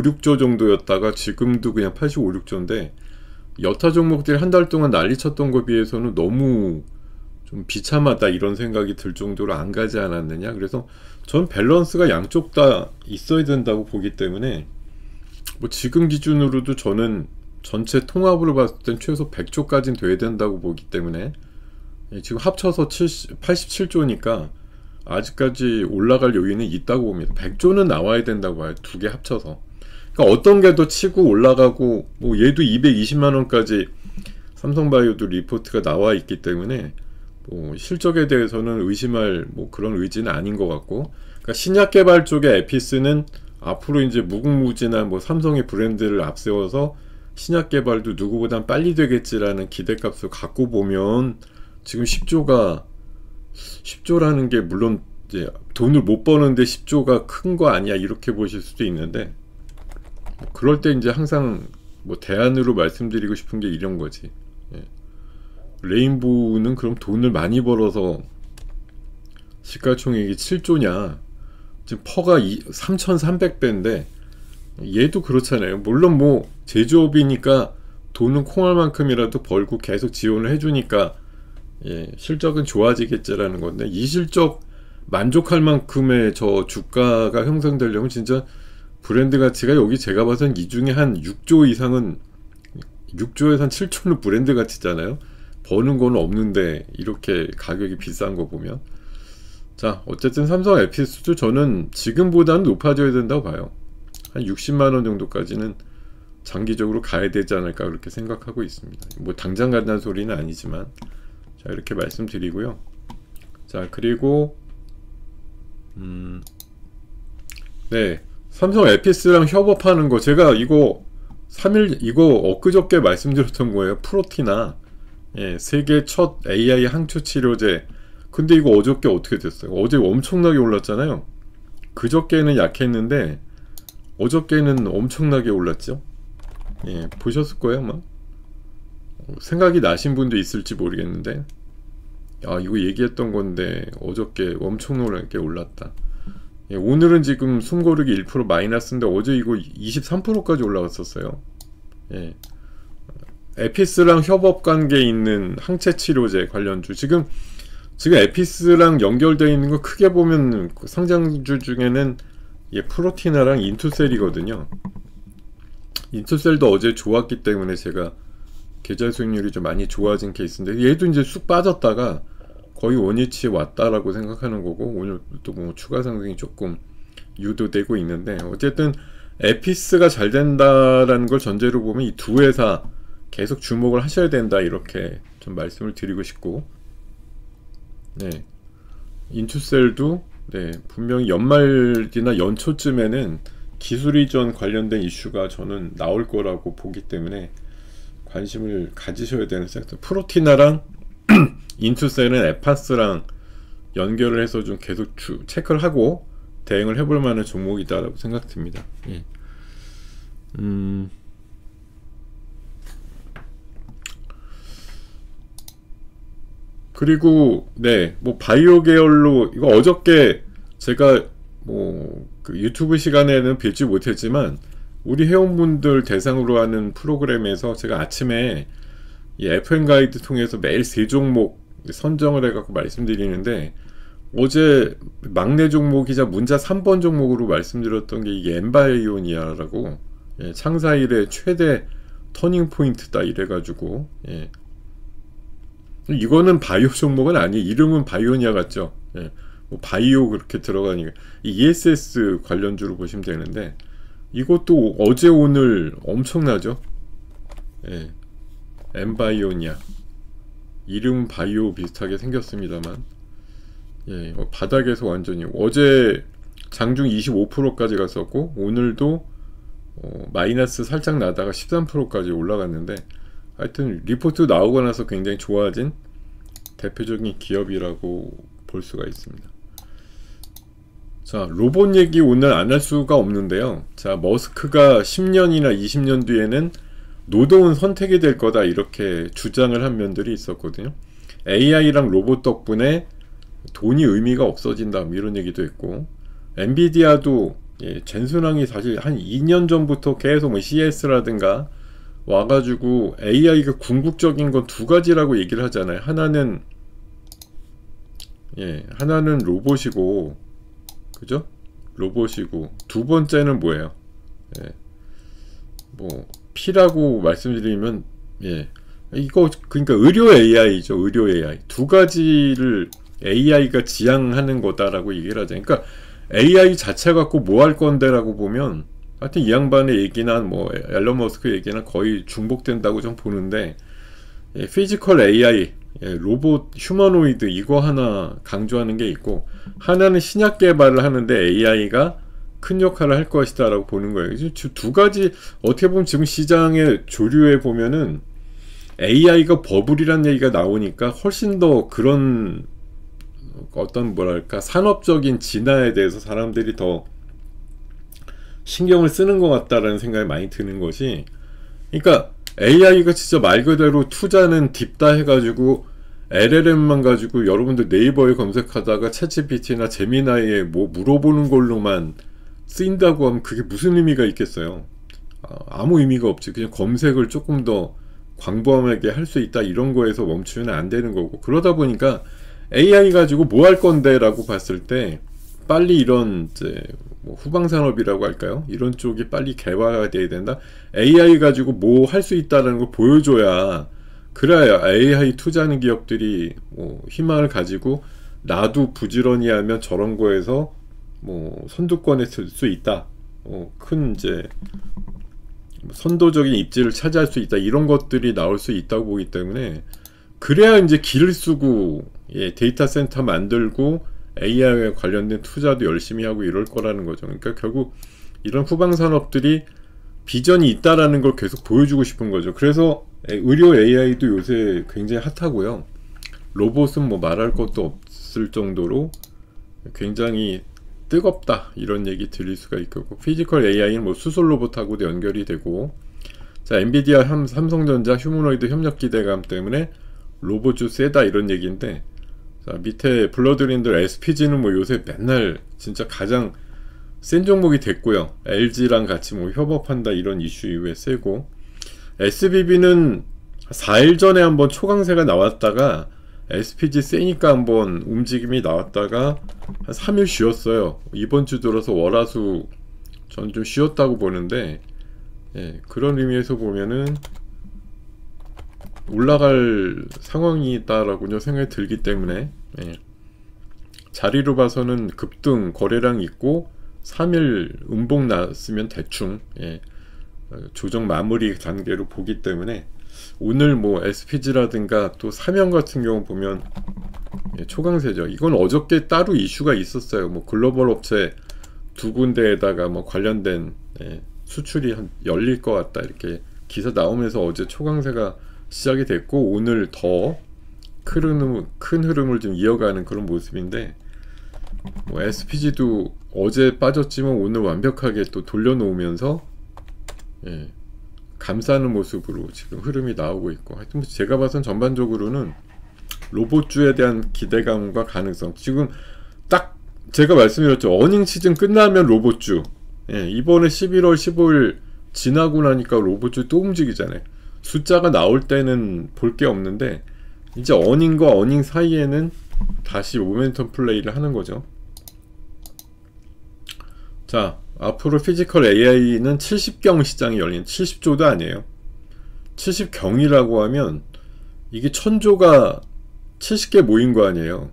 6조 정도였다가 지금도 그냥 85, 6조인데 여타 종목들이 한 달 동안 난리 쳤던 거에 비해서는 너무 좀 비참하다 이런 생각이 들 정도로 안 가지 않았느냐. 그래서 전 밸런스가 양쪽 다 있어야 된다고 보기 때문에 뭐 지금 기준으로도 저는 전체 통합으로 봤을 땐 최소 100조까지는 돼야 된다고 보기 때문에 지금 합쳐서 87조니까 아직까지 올라갈 여유는 있다고 봅니다. 100조는 나와야 된다고 봐요. 두 개 합쳐서. 그러니까 어떤 게 더 치고 올라가고 뭐 얘도 220만원까지 삼성바이오도 리포트가 나와 있기 때문에 뭐 실적에 대해서는 의심할 뭐 그런 의지는 아닌 것 같고, 그러니까 신약 개발 쪽의 에피스는 앞으로 이제 무궁무진한 뭐 삼성의 브랜드를 앞세워서 신약 개발도 누구보단 빨리 되겠지라는 기대값을 갖고 보면 지금 10조라는 게 물론 이제 돈을 못 버는데 10조가 큰 거 아니야 이렇게 보실 수도 있는데, 그럴 때 이제 항상 뭐 대안으로 말씀드리고 싶은 게 이런 거지. 예. 레인보우는 그럼 돈을 많이 벌어서 시가총액이 7조냐? 지금 퍼가 3,300배인데 얘도 그렇잖아요. 물론 뭐 제조업이니까 돈은 콩알만큼이라도 벌고 계속 지원을 해주니까 예, 실적은 좋아지겠지라는 건데, 이 실적 만족할 만큼의 저 주가가 형성되려면 진짜 브랜드 가치가 여기 제가 봐선 이 중에 한 6조 이상은 6조에서 한 7조는 브랜드 가치잖아요. 버는 거는 없는데 이렇게 가격이 비싼 거 보면. 자, 어쨌든 삼성 에피스도 저는 지금보다는 높아져야 된다고 봐요. 한 60만원 정도까지는 장기적으로 가야 되지 않을까 그렇게 생각하고 있습니다. 뭐 당장 간다는 소리는 아니지만 자, 이렇게 말씀드리고요. 자, 그리고 네, 삼성 에피스랑 협업하는 거 제가 이거 3일 이거 엊그저께 말씀드렸던 거예요. 프로티나 예, 세계 첫 AI 항체 치료제. 근데 이거 어저께 어떻게 됐어요? 어제 엄청나게 올랐잖아요. 그저께는 약했는데 어저께는 엄청나게 올랐죠. 예, 보셨을 거예요 아마. 생각이 나신 분도 있을지 모르겠는데, 아 이거 얘기했던 건데 어저께 엄청나게 올랐다. 예, 오늘은 지금 숨고르기 1% 마이너스인데 어제 이거 23%까지 올라갔었어요. 예. 에피스랑 협업 관계에 있는 항체 치료제 관련주 지금 에피스랑 연결되어 있는 거 크게 보면 상장주 중에는 예, 프로티나랑 인투셀이거든요. 인투셀도 어제 좋았기 때문에 제가 계좌 수익률이 좀 많이 좋아진 케이스인데, 얘도 이제 쑥 빠졌다가 거의 원위치에 왔다라고 생각하는 거고, 오늘 또 뭐 추가 상승이 조금 유도되고 있는데, 어쨌든 에피스가 잘 된다라는 걸 전제로 보면 이 두 회사 계속 주목을 하셔야 된다 이렇게 좀 말씀을 드리고 싶고, 네, 인투셀도 네, 분명히 연말이나 연초쯤에는 기술 이전 관련된 이슈가 저는 나올 거라고 보기 때문에 관심을 가지셔야 되는 섹터. 프로티나랑 인투셀은 에파스랑 연결을 해서 좀 계속 체크를 하고 대응을 해볼 만한 종목이다라고 생각됩니다. 예. 그리고 네, 뭐 바이오 계열로 이거 어저께 제가 뭐 그 유튜브 시간에는 뵙지 못했지만 우리 회원분들 대상으로 하는 프로그램에서 제가 아침에 이 FM 가이드 통해서 매일 3종목 선정을 해갖고 말씀드리는데, 어제 막내 종목이자 문자 3번 종목으로 말씀드렸던 게 이게 엠바이오니아라고, 예, 창사 일의 최대 터닝 포인트다 이래가지고, 예. 이거는 바이오 종목은 아니에요. 이름은 바이오니아 같죠. 예. 뭐 바이오 그렇게 들어가니까 이 ESS 관련주로 보시면 되는데, 이것도 어제 오늘 엄청나죠. 예. 엠바이오니아 이름 바이오 비슷하게 생겼습니다만, 예, 바닥에서 완전히 어제 장중 25%까지 갔었고 오늘도 마이너스 살짝 나다가 13%까지 올라갔는데, 하여튼 리포트 나오고 나서 굉장히 좋아진 대표적인 기업이라고 볼 수가 있습니다. 자, 로봇 얘기 오늘 안 할 수가 없는데요. 자, 머스크가 10년이나 20년 뒤에는 노동은 선택이 될 거다 이렇게 주장을 한 면들이 있었거든요. AI랑 로봇 덕분에 돈이 의미가 없어진다 이런 얘기도 했고, 엔비디아도 예, 젠슨왕이 사실 한 2년 전부터 계속 뭐 CS라든가 와가지고 AI가 궁극적인 건 두 가지라고 얘기를 하잖아요. 하나는 하나는 로봇이고, 그죠? 로봇이고, 두 번째는 뭐예요? 뭐 P라고 말씀드리면, 이거 그러니까 의료 AI죠. 의료 AI 두 가지를 AI가 지향하는 거다라고 얘기를 하죠. 그러니까 AI 자체 갖고 뭐 할 건데라고 보면, 하여튼 이 양반의 얘기나 뭐 앨런 머스크 얘기나 거의 중복된다고 좀 보는데, 피지컬 AI, 로봇 휴머노이드 이거 하나 강조하는 게 있고, 하나는 신약 개발을 하는데 AI가 큰 역할을 할 것이다 라고 보는 거예요. 두 가지 어떻게 보면 지금 시장의 조류에 보면은 AI가 버블이란 얘기가 나오니까 훨씬 더 그런 어떤 뭐랄까 산업적인 진화에 대해서 사람들이 더 신경을 쓰는 것 같다라는 생각이 많이 드는 것이, 그러니까 AI가 진짜 말 그대로 투자는 딥다 해가지고 LLM만 가지고 여러분들 네이버에 검색하다가 챗GPT나 제미나이에 뭐 물어보는 걸로만 쓰인다고 하면 그게 무슨 의미가 있겠어요? 아무 의미가 없지. 그냥 검색을 조금 더 광범하게 할 수 있다 이런 거에서 멈추면 안 되는 거고, 그러다 보니까 AI 가지고 뭐 할 건데 라고 봤을 때 빨리 이런 이제 뭐 후방산업이라고 할까요? 이런 쪽이 빨리 개발이 돼야 된다. AI 가지고 뭐 할 수 있다는 걸 보여줘야, 그래야 AI 투자하는 기업들이 뭐 희망을 가지고 나도 부지런히 하면 저런 거에서 뭐 선두권에 들 수 있다. 큰 이제 선도적인 입지를 차지할 수 있다. 이런 것들이 나올 수 있다고 보기 때문에, 그래야 이제 길을 쓰고 데이터 센터 만들고 AI에 관련된 투자도 열심히 하고 이럴 거라는 거죠. 그러니까 결국 이런 후방 산업들이 비전이 있다라는 걸 계속 보여주고 싶은 거죠. 그래서 의료 AI도 요새 굉장히 핫하고요. 로봇은 뭐 말할 것도 없을 정도로 굉장히 뜨겁다 이런 얘기 들릴 수가 있고, 피지컬 AI는 뭐 수소 로봇하고도 연결이 되고, 자 엔비디아 삼성전자 휴머노이드 협력 기대감 때문에 로봇주 세다 이런 얘기인데, 자 밑에 불러드린 대로 SPG는 뭐 요새 맨날 진짜 가장 센 종목이 됐고요. LG랑 같이 뭐 협업한다 이런 이슈 이후에 세고, SBB는 4일 전에 한번 초강세가 나왔다가 SPG 세니까 한번 움직임이 나왔다가 한 3일 쉬었어요. 이번 주 들어서 월화수 전 좀 쉬었다고 보는데, 그런 의미에서 보면은 올라갈 상황이다라고 생각이 들기 때문에, 자리로 봐서는 급등 거래량 있고 3일 음봉 났으면 대충 조정 마무리 단계로 보기 때문에, 오늘 뭐 SPG라든가 또 삼형 같은 경우 보면 초강세죠. 이건 어저께 따로 이슈가 있었어요. 뭐 글로벌 업체 두 군데에다가 뭐 관련된 수출이 열릴 것 같다 이렇게 기사 나오면서 어제 초강세가 시작이 됐고, 오늘 더 큰 흐름을 좀 이어가는 그런 모습인데, 뭐 SPG도 어제 빠졌지만 오늘 완벽하게 또 돌려놓으면서 감싸는 모습으로 지금 흐름이 나오고 있고, 하여튼 제가 봐선 전반적으로는 로봇주에 대한 기대감과 가능성, 지금 딱 제가 말씀드렸죠. 어닝 시즌 끝나면 로봇주, 이번에 11월 15일 지나고 나니까 로봇주 또 움직이잖아요. 숫자가 나올 때는 볼 게 없는데, 이제 어닝과 어닝 사이에는 다시 모멘텀 플레이를 하는 거죠. 자, 앞으로 피지컬 AI는 70경 시장이 열리는, 70조도 아니에요. 70경이라고 하면 이게 1000조가 70개 모인 거 아니에요.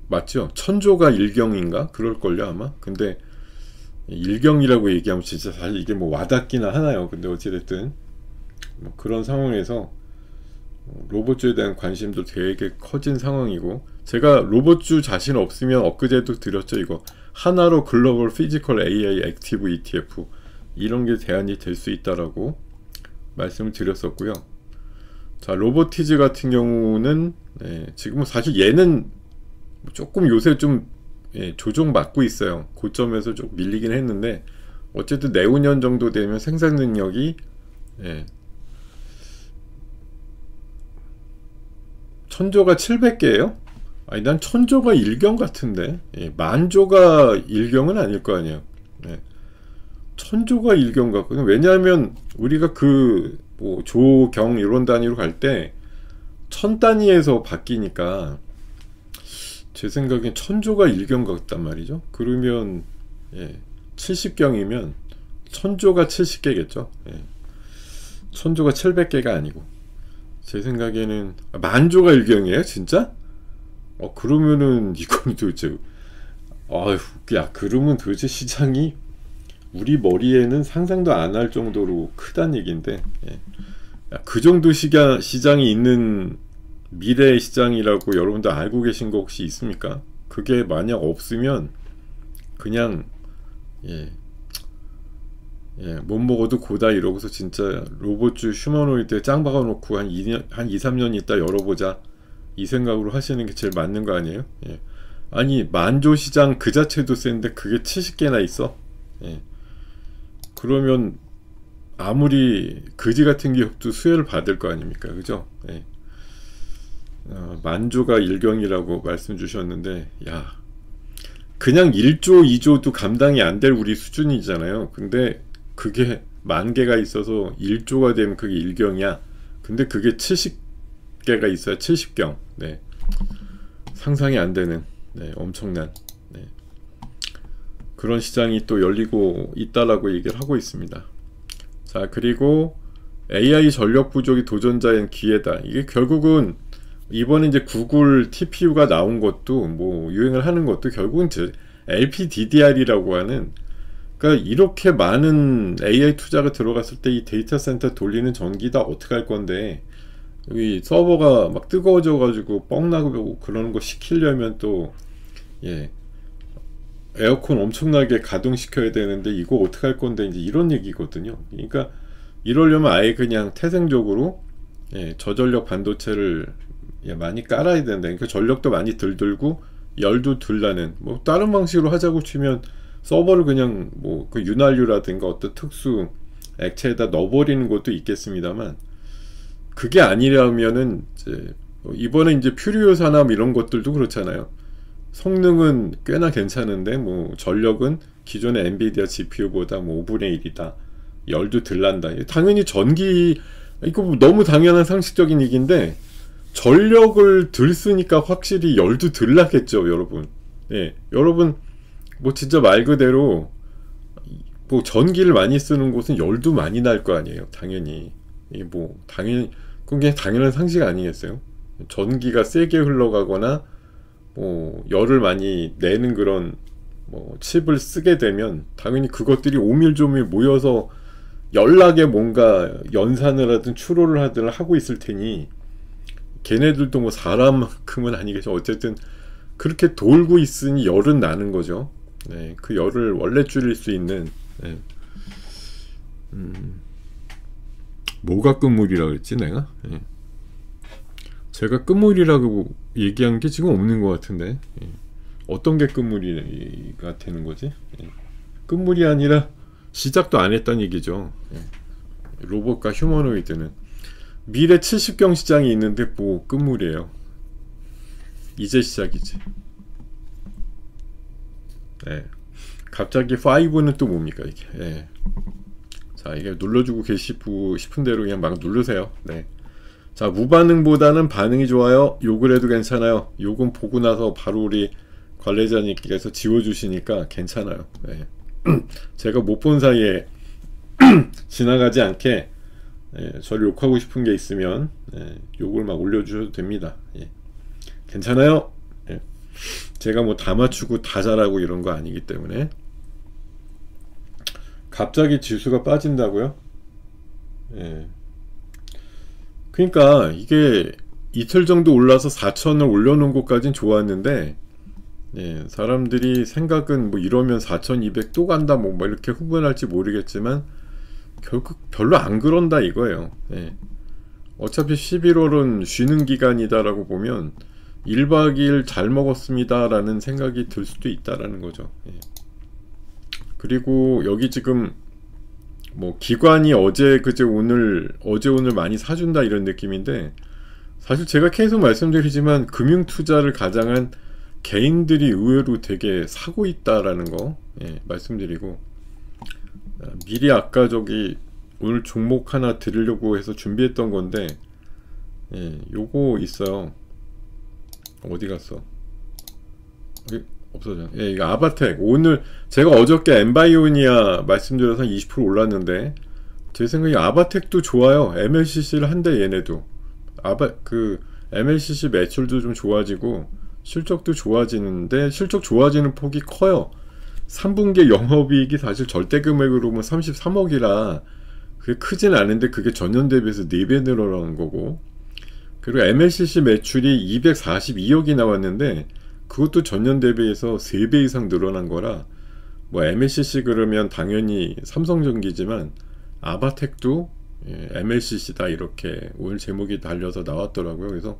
맞죠? 1000조가 1경인가? 그럴걸요 아마. 근데 1경이라고 얘기하면 진짜 사실 이게 뭐 와닿기나 하나요. 근데 어찌됐든 뭐 그런 상황에서 로봇주에 대한 관심도 되게 커진 상황이고, 제가 로봇주 자신 없으면 엊그제도 드렸죠. 이거 하나로 글로벌 피지컬 AI 액티브 ETF 이런 게 대안이 될 수 있다라고 말씀을 드렸었고요. 자 로보티즈 같은 경우는 지금은 사실 얘는 조금 요새 좀 조정 맞고 있어요. 고점에서 좀 밀리긴 했는데, 어쨌든 내후년 정도 되면 생산 능력이 천조가 700개예요? 아니 난 천조가 1경 같은데, 만조가 1경은 아닐 거 아니에요. 천조가 일경 같거든. 왜냐하면 우리가 그 뭐 조경 이런 단위로 갈 때 천 단위에서 바뀌니까 제 생각엔 천조가 일경 같단 말이죠. 그러면 예, 70경이면 천조가 70개겠죠. 예. 천조가 700개가 아니고 제 생각에는 만조가 일경이에요 진짜? 그러면은 이거는 도대체 아휴 야 그러면 도대체 시장이 우리 머리에는 상상도 안 할 정도로 크단 얘기인데 예. 야, 그 정도 시장이 있는 미래 시장이라고 여러분들 알고 계신 거 혹시 있습니까? 그게 만약 없으면 그냥 예, 못 먹어도 고다 이러고서 진짜 로봇주 휴머노이드에 짱 박아놓고 한 2-3년 있다 열어보자 이 생각으로 하시는 게 제일 맞는 거 아니에요? 예. 아니 만조 시장 그 자체도 센데 그게 70개나 있어? 예. 그러면 아무리 그지 같은 기업도 수혜를 받을 거 아닙니까? 그죠? 예. 만조가 일경이라고 말씀 주셨는데 야 그냥 1조 2조도 감당이 안 될 우리 수준이잖아요. 근데 그게 만 개가 있어서 1조가 되면 그게 일경이야. 근데 그게 70개가 있어야 70경. 네. 상상이 안 되는 네, 엄청난 네. 그런 시장이 또 열리고 있다라고 얘기를 하고 있습니다. 자 그리고 AI 전력 부족이 도전자엔 기회다. 이게 결국은 이번에 이제 구글 TPU가 나온 것도 뭐 유행을 하는 것도 결국은 LPDDR이라고 하는 그러니까 이렇게 많은 AI 투자가 들어갔을 때 이 데이터 센터 돌리는 전기 다 어떻게 할 건데 여기 서버가 막 뜨거워져 가지고 뻥나고 그러는 거 시키려면 또 예 에어컨 엄청나게 가동시켜야 되는데 이거 어떻게 할 건데 이제 이런 얘기거든요. 그러니까 이러려면 아예 그냥 태생적으로 예, 저전력 반도체를 예, 많이 깔아야 된다. 그러니까 전력도 많이 덜 들고 열도 덜 나는 뭐 다른 방식으로 하자고 치면 서버를 그냥 뭐 그 윤활유라든가 어떤 특수 액체에다 넣어버리는 것도 있겠습니다만 그게 아니라면은 이제 이번에 이제 퓨리오 산업 이런 것들도 그렇잖아요. 성능은 꽤나 괜찮은데 뭐 전력은 기존의 엔비디아 GPU보다 뭐 5분의 1이다. 열도 덜 난다. 당연히 전기 이거 뭐 너무 당연한 상식적인 얘기인데 전력을 덜 쓰니까 확실히 열도 덜 나겠죠, 여러분. 예, 여러분 뭐 진짜 말 그대로 뭐 전기를 많이 쓰는 곳은 열도 많이 날 거 아니에요, 당연히. 이 뭐 당연히 그게 당연한 상식 아니겠어요? 전기가 세게 흘러가거나 뭐 열을 많이 내는 그런 뭐 칩을 쓰게 되면 당연히 그것들이 오밀조밀 모여서 연락에 뭔가 연산을 하든 추로를 하든 하고 있을 테니 걔네들도 뭐 사람만큼은 아니겠죠. 어쨌든 그렇게 돌고 있으니 열은 나는 거죠. 네, 그 열을 원래 줄일 수 있는 네. 뭐가 끝물이라 그랬지 내가? 네. 제가 끝물이라고 얘기한 게 지금 없는 것 같은데 어떤 게 끝물이가 되는 거지? 끝물이 아니라 시작도 안 했다는 얘기죠. 로봇과 휴머노이드는 미래 70경 시장이 있는데 뭐 끝물이에요. 이제 시작이지. 네. 갑자기 5는 또 뭡니까 이게? 네. 자 이게 눌러주고 계시고 싶은 대로 그냥 막 누르세요. 네. 자 무반응보다는 반응이 좋아요. 욕을 해도 괜찮아요. 욕은 보고 나서 바로 우리 관리자님께서 지워주시니까 괜찮아요. 네. 제가 못 본 사이에 지나가지 않게 예, 저를 욕하고 싶은 게 있으면 예, 욕을 막 올려주셔도 됩니다. 예. 괜찮아요. 예. 제가 뭐 다 맞추고 다 잘하고 이런 거 아니기 때문에. 갑자기 지수가 빠진다고요? 예. 그러니까 이게 이틀 정도 올라서 4,000을 올려놓은 것까진 좋았는데 예, 사람들이 생각은 뭐 이러면 4,200 또 간다 뭐 이렇게 흥분할지 모르겠지만 결국 별로 안 그런다 이거예요. 예. 어차피 11월은 쉬는 기간이다라고 보면 1박 2일 잘 먹었습니다 라는 생각이 들 수도 있다라는 거죠. 예. 그리고 여기 지금 뭐 기관이 어제 오늘 많이 사준다 이런 느낌인데 사실 제가 계속 말씀드리지만 금융투자를 가장한 개인들이 의외로 되게 사고 있다라는 거 예, 말씀드리고 미리 아까 저기 오늘 종목 하나 드리려고 해서 준비했던 건데, 예, 요거 있어요. 어디 갔어? 없어져. 예, 이거 아바텍. 오늘 제가 어저께 엠바이오니아 말씀드려서 20% 올랐는데, 제 생각에 아바텍도 좋아요. MLCC를 한대 얘네도. MLCC 매출도 좀 좋아지고 실적도 좋아지는데, 실적 좋아지는 폭이 커요. 3분기 영업이익이 사실 절대 금액으로 보면 33억이라 그게 크진 않은데, 그게 전년 대비해서 4배 늘어나는 거고, 그리고 MLCC 매출이 242억이 나왔는데 그것도 전년 대비해서 3배 이상 늘어난 거라, 뭐 MLCC 그러면 당연히 삼성전기지만 아바텍도 MLCC다 이렇게 오늘 제목이 달려서 나왔더라고요. 그래서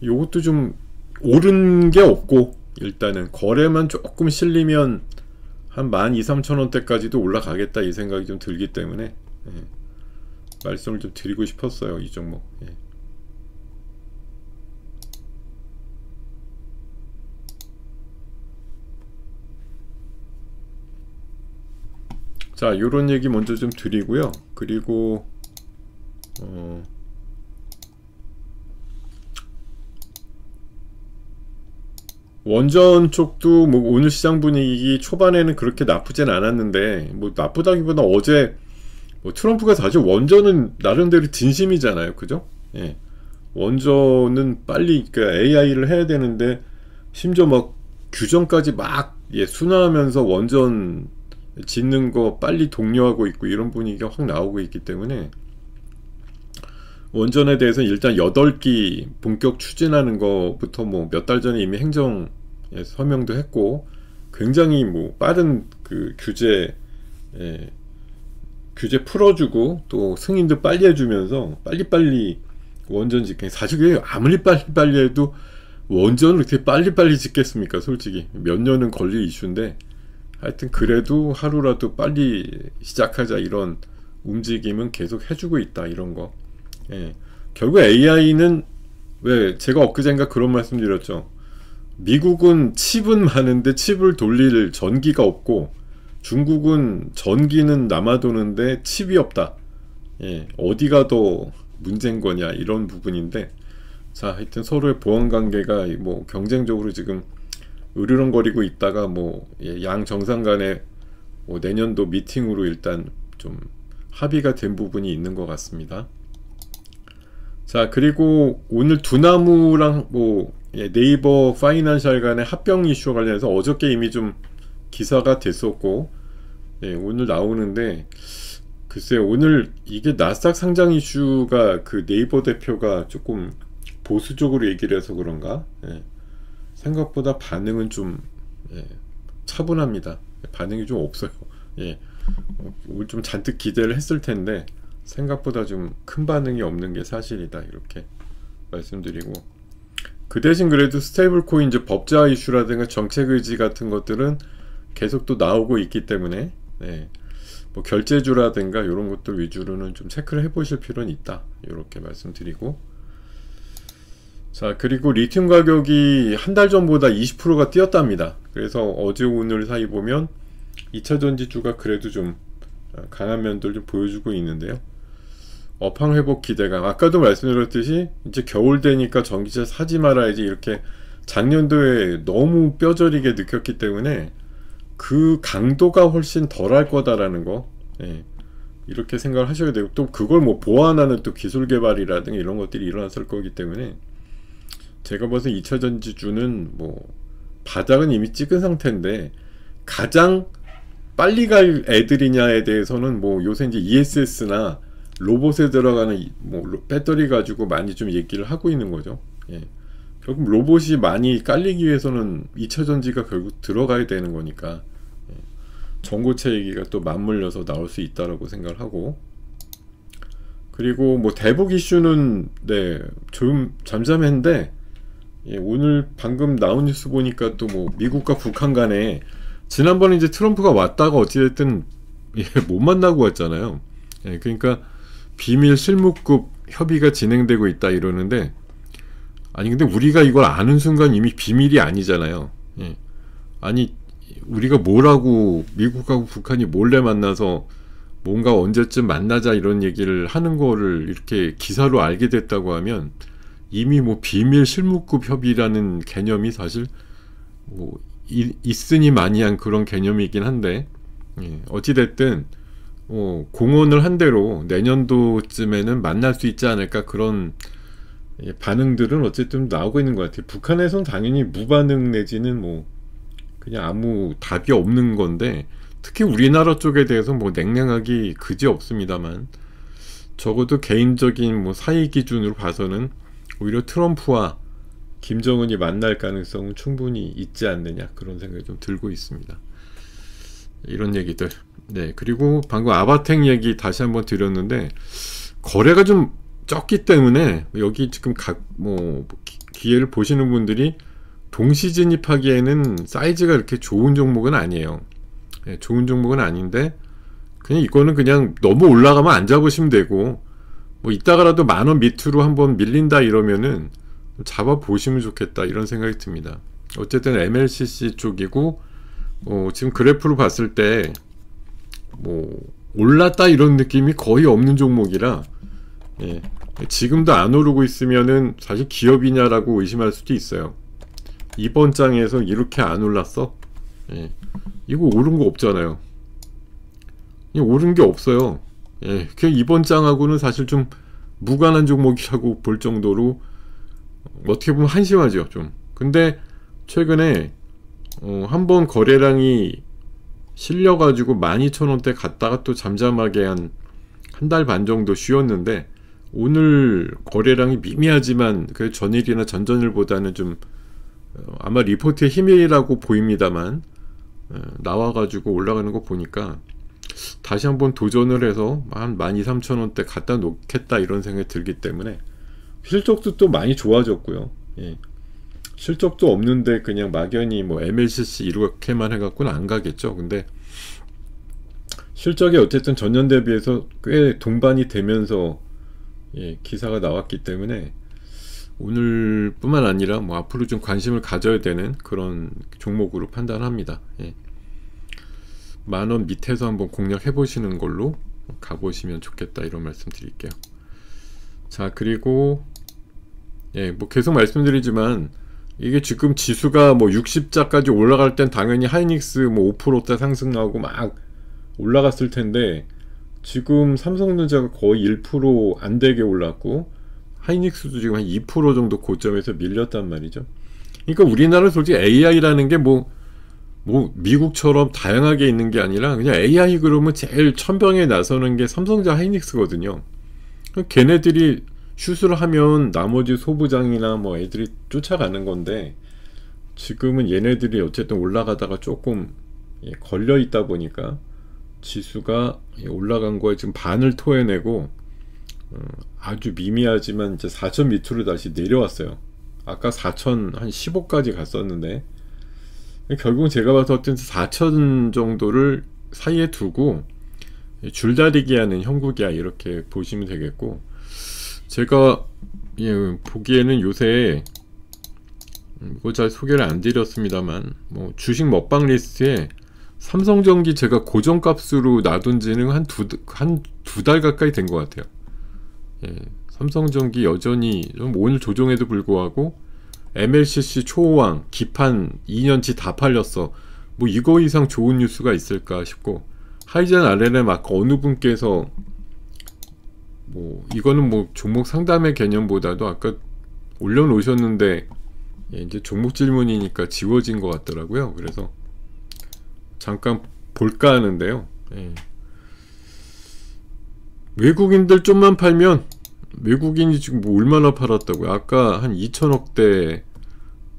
요것도 좀 오른 게 없고, 일단은 거래만 조금 실리면 한 12,000~13,000원대까지도 올라가겠다 이 생각이 좀 들기 때문에 말씀을 좀 드리고 싶었어요, 이 종목. 자, 요런 얘기 먼저 좀 드리고요. 그리고 원전 쪽도 뭐 오늘 시장 분위기 초반에는 그렇게 나쁘진 않았는데, 뭐 나쁘다기보다 어제 뭐 트럼프가 사실 원전은 나름대로 진심이잖아요, 그죠? 예. 원전은 빨리 그러니까 AI를 해야 되는데 심지어 막 규정까지 막 순화하면서 원전 짓는 거 빨리 독려하고 있고 이런 분위기가 확 나오고 있기 때문에, 원전에 대해서 일단 8기 본격 추진하는 거부터 뭐 몇 달 전에 이미 행정 서명도 했고, 굉장히 뭐 빠른 그 규제 풀어주고 또 승인도 빨리 해주면서 빨리빨리 원전 짓게, 사실 그게 아무리 빨리빨리 해도 원전을 그렇게 빨리빨리 짓겠습니까? 솔직히 몇 년은 걸릴 이슈인데, 하여튼 그래도 하루라도 빨리 시작하자 이런 움직임은 계속 해주고 있다, 이런 거. 결국 AI는 왜 제가 엊그젠가 그런 말씀 드렸죠. 미국은 칩은 많은데 칩을 돌릴 전기가 없고, 중국은 전기는 남아도는데 칩이 없다. 어디가 더 문제인 거냐 이런 부분인데, 자, 하여튼 서로의 보완 관계가 뭐 경쟁적으로 지금 으르렁거리고 있다가 뭐 양 정상 간에 뭐 내년도 미팅으로 일단 좀 합의가 된 부분이 있는 것 같습니다. 자, 그리고 오늘 두나무랑 뭐 네이버 파이낸셜 간의 합병 이슈와 관련해서 어저께 이미 좀 기사가 됐었고, 오늘 나오는데, 글쎄요, 오늘 이게 나스닥 상장 이슈가 그 네이버 대표가 조금 보수적으로 얘기를 해서 그런가, 생각보다 반응은 좀 차분합니다. 반응이 좀 없어요. 오늘 좀 잔뜩 기대를 했을 텐데 생각보다 좀 큰 반응이 없는 게 사실이다, 이렇게 말씀드리고, 그 대신 그래도 스테이블 코인 이제 법제화 이슈라든가 정책 의지 같은 것들은 계속 또 나오고 있기 때문에 뭐 결제주라든가 이런 것들 위주로는 좀 체크를 해보실 필요는 있다, 이렇게 말씀드리고, 자, 그리고 리튬 가격이 한 달 전보다 20%가 뛰었답니다. 그래서 어제 오늘 사이 보면 2차전지주가 그래도 좀 강한 면들 좀 보여주고 있는데요. 업황 회복 기대감, 아까도 말씀드렸듯이 이제 겨울 되니까 전기차 사지 말아야지 이렇게 작년도에 너무 뼈저리게 느꼈기 때문에 그 강도가 훨씬 덜할 거다라는 거, 이렇게 생각을 하셔야 되고, 또 그걸 뭐 보완하는 또 기술 개발이라든가 이런 것들이 일어났을 거기 때문에 제가 봐서 2차전지주는 뭐 바닥은 이미 찍은 상태인데, 가장 빨리 갈 애들이냐에 대해서는 뭐 요새 이제 ESS나 로봇에 들어가는 뭐 배터리 가지고 많이 좀 얘기를 하고 있는 거죠. 결국 로봇이 많이 깔리기 위해서는 2차전지가 결국 들어가야 되는 거니까 전고체 얘기가 또 맞물려서 나올 수 있다라고 생각을 하고, 그리고 뭐 대북 이슈는 좀 잠잠했는데, 오늘 방금 나온 뉴스 보니까 또 뭐 미국과 북한 간에 지난번에 이제 트럼프가 왔다가 어찌됐든 못 만나고 왔잖아요. 그러니까 비밀 실무급 협의가 진행되고 있다 이러는데, 아니 근데 우리가 이걸 아는 순간 이미 비밀이 아니잖아요. 아니 우리가 뭐라고 미국하고 북한이 몰래 만나서 뭔가 언제쯤 만나자 이런 얘기를 하는 거를 이렇게 기사로 알게 됐다고 하면 이미 뭐 비밀 실무급 협의라는 개념이 사실 뭐 있으니 마니한 그런 개념이긴 한데, 어찌됐든 공언을 한 대로 내년도쯤에는 만날 수 있지 않을까, 그런 반응들은 어쨌든 나오고 있는 것 같아요. 북한에선 당연히 무반응 내지는 뭐 그냥 아무 답이 없는 건데, 특히 우리나라 쪽에 대해서 뭐 냉랭하기 그지 없습니다만, 적어도 개인적인 뭐 사이 기준으로 봐서는 오히려 트럼프와 김정은이 만날 가능성은 충분히 있지 않느냐, 그런 생각이 좀 들고 있습니다. 이런 얘기들. 네, 그리고 방금 아바텍 얘기 다시 한번 드렸는데, 거래가 좀 적기 때문에 여기 지금 기회를 보시는 분들이 동시 진입하기에는 사이즈가 이렇게 좋은 종목은 아니에요. 네, 좋은 종목은 아닌데, 그냥 이거는 그냥 너무 올라가면 안 잡으시면 되고, 뭐 이따가라도 10,000원 밑으로 한번 밀린다 이러면은 잡아보시면 좋겠다, 이런 생각이 듭니다. 어쨌든 MLCC 쪽이고, 지금 그래프로 봤을 때 뭐 올랐다 이런 느낌이 거의 없는 종목이라, 지금도 안 오르고 있으면은 사실 기업이냐라고 의심할 수도 있어요. 이번 장에서 이렇게 안 올랐어? 이거 오른 거 없잖아요. 오른 게 없어요. 그냥 이번 장하고는 사실 좀 무관한 종목이라고 볼 정도로 어떻게 보면 한심하죠, 좀. 근데 최근에 한번 거래량이 실려가지고 12,000원대 갔다가 또 잠잠하게 한 달 반 정도 쉬었는데, 오늘 거래량이 미미하지만 그 전일이나 전전일보다는 좀 아마 리포트의 힘이라고 보입니다만, 나와가지고 올라가는 거 보니까 다시 한번 도전을 해서 한 12,000~13,000원대 갖다 놓겠다, 이런 생각이 들기 때문에, 실적도 또 많이 좋아졌고요. 실적도 없는데 그냥 막연히 뭐 MLCC 이렇게만 해갖고는 안 가겠죠. 근데 실적이 어쨌든 전년 대비해서 꽤 동반이 되면서 기사가 나왔기 때문에, 오늘 뿐만 아니라 뭐 앞으로 좀 관심을 가져야 되는 그런 종목으로 판단합니다. 10,000원 밑에서 한번 공략해 보시는 걸로 가보시면 좋겠다, 이런 말씀 드릴게요. 자, 그리고 뭐 계속 말씀드리지만, 이게 지금 지수가 뭐 60자까지 올라갈 땐 당연히 하이닉스 뭐 5%대 상승 나오고 막 올라갔을 텐데, 지금 삼성전자가 거의 1% 안 되게 올랐고, 하이닉스도 지금 한 2% 정도 고점에서 밀렸단 말이죠. 그러니까 우리나라는 솔직히 AI라는 게 뭐 미국처럼 다양하게 있는 게 아니라, 그냥 AI 그러면 제일 천병에 나서는 게 삼성전자, 하이닉스거든요. 걔네들이 슛을 하면 나머지 소부장이나 뭐 애들이 쫓아가는 건데, 지금은 얘네들이 어쨌든 올라가다가 조금 걸려 있다 보니까 지수가 올라간 거에 지금 반을 토해내고, 아주 미미하지만 이제 4,000 밑으로 다시 내려왔어요. 아까 4,000 한 15까지 갔었는데, 결국은 제가 봐서 어쨌든 4,000 정도를 사이에 두고 줄다리기 하는 형국이야, 이렇게 보시면 되겠고, 제가 보기에는 요새 이거 잘 소개를 안 드렸습니다만, 뭐 주식 먹방 리스트에 삼성전기 제가 고정값으로 놔둔 지는 한 두 달 가까이 된 것 같아요. 삼성전기 여전히 좀 오늘 조정에도 불구하고 MLCC 초호황 기판 2년치 다 팔렸어. 뭐 이거 이상 좋은 뉴스가 있을까 싶고, 하이젠 RLM 아까 어느 분께서 뭐 이거는 뭐 종목 상담의 개념보다도 아까 올려놓으셨는데, 이제 종목 질문이니까 지워진 것 같더라고요. 그래서 잠깐 볼까 하는데요. 외국인들 좀만 팔면, 외국인이 지금 뭐 얼마나 팔았다고요? 아까 한 2,000억대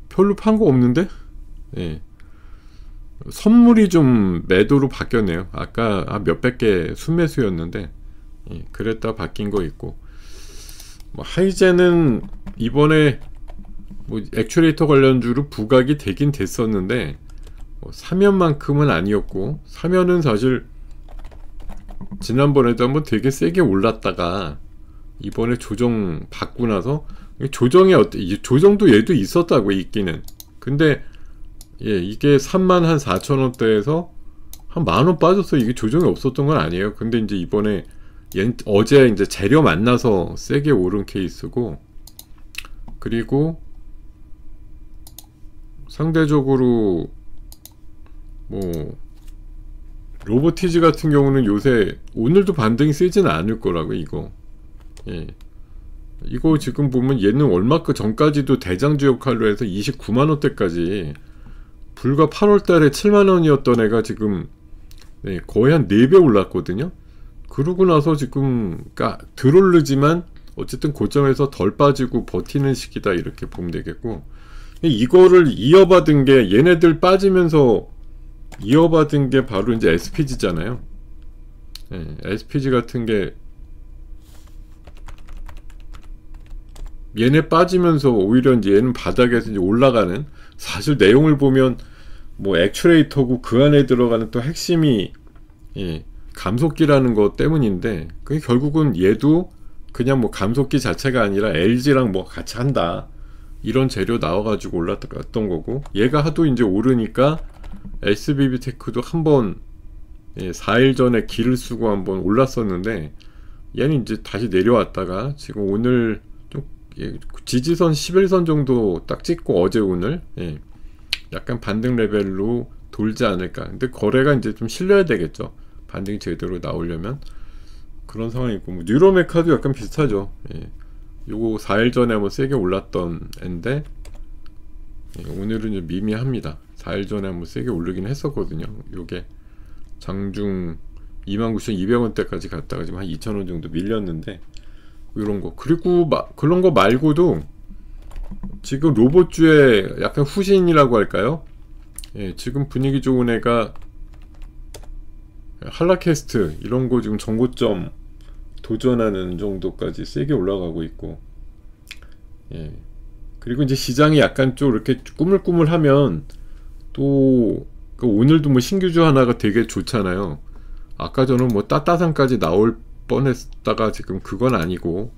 별로 판 거 없는데? 선물이 좀 매도로 바뀌었네요. 아까 한 몇백 개 순매수였는데, 그랬다 바뀐 거 있고, 뭐 하이젠은 이번에 뭐 액추에이터 관련주로 부각이 되긴 됐었는데, 뭐 사면만큼은 아니었고, 사면은 사실 지난번에도 한번 되게 세게 올랐다가 이번에 조정 받고 나서, 조정이 조정도 얘도 있었다고, 있기는. 근데 예, 이게 34,000원대에서 한 만원 빠졌어. 이게 조정이 없었던 건 아니에요. 근데 이제 이번에 어제 이제 재료 만나서 세게 오른 케이스고, 그리고 상대적으로 뭐 로보티즈 같은 경우는 요새 오늘도 반등이 세지는 않을 거라고. 이거 예, 이거 지금 보면 얘는 얼마 그 전까지도 대장주 역할로 해서 29만원대까지 불과 8월달에 7만원이었던 애가 지금 네, 거의 한 4배 올랐거든요. 그러고 나서 지금 그러니까 덜 오르지만 어쨌든 고점에서 덜 빠지고 버티는 시기다 이렇게 보면 되겠고, 이거를 이어받은 게 얘네들 빠지면서 이어받은 게 바로 이제 SPG잖아요. 네, SPG 같은 게 얘네 빠지면서 오히려 이제 얘는 바닥에서 이제 올라가는, 사실 내용을 보면 뭐 액추레이터고 그 안에 들어가는 또 핵심이 예, 감속기라는 것 때문인데, 그게 결국은 얘도 그냥 뭐 감속기 자체가 아니라 LG랑 뭐 같이 한다 이런 재료 나와가지고 올랐던 거고, 얘가 하도 이제 오르니까 SBB테크도 한번 예, 4일 전에 기를 쓰고 한번 올랐었는데, 얘는 이제 다시 내려왔다가 지금 오늘 좀 예, 지지선 11선 정도 딱 찍고 어제 오늘 예, 약간 반등 레벨로 돌지 않을까. 근데 거래가 이제 좀 실려야 되겠죠. 반등이 제대로 나오려면. 그런 상황이고, 뭐 뉴로메카도 약간 비슷하죠. 예. 요거 4일 전에 한번 세게 올랐던 앤데 예, 오늘은 이제 미미합니다. 4일 전에 한번 세게 오르긴 했었거든요. 요게 장중 29,200원대까지 갔다가 지금 한 2,000원 정도 밀렸는데, 요런 거. 그리고 그런 거 말고도 지금 로봇주의 약간 후신이라고 할까요? 예, 지금 분위기 좋은 애가 한라캐스트 이런 거 지금 전고점 도전하는 정도까지 세게 올라가고 있고, 예. 그리고 이제 시장이 약간 좀 이렇게 꾸물꾸물하면 또 오늘도 뭐 신규주 하나가 되게 좋잖아요. 아까 저는 뭐 따따상까지 나올 뻔했다가 지금 그건 아니고,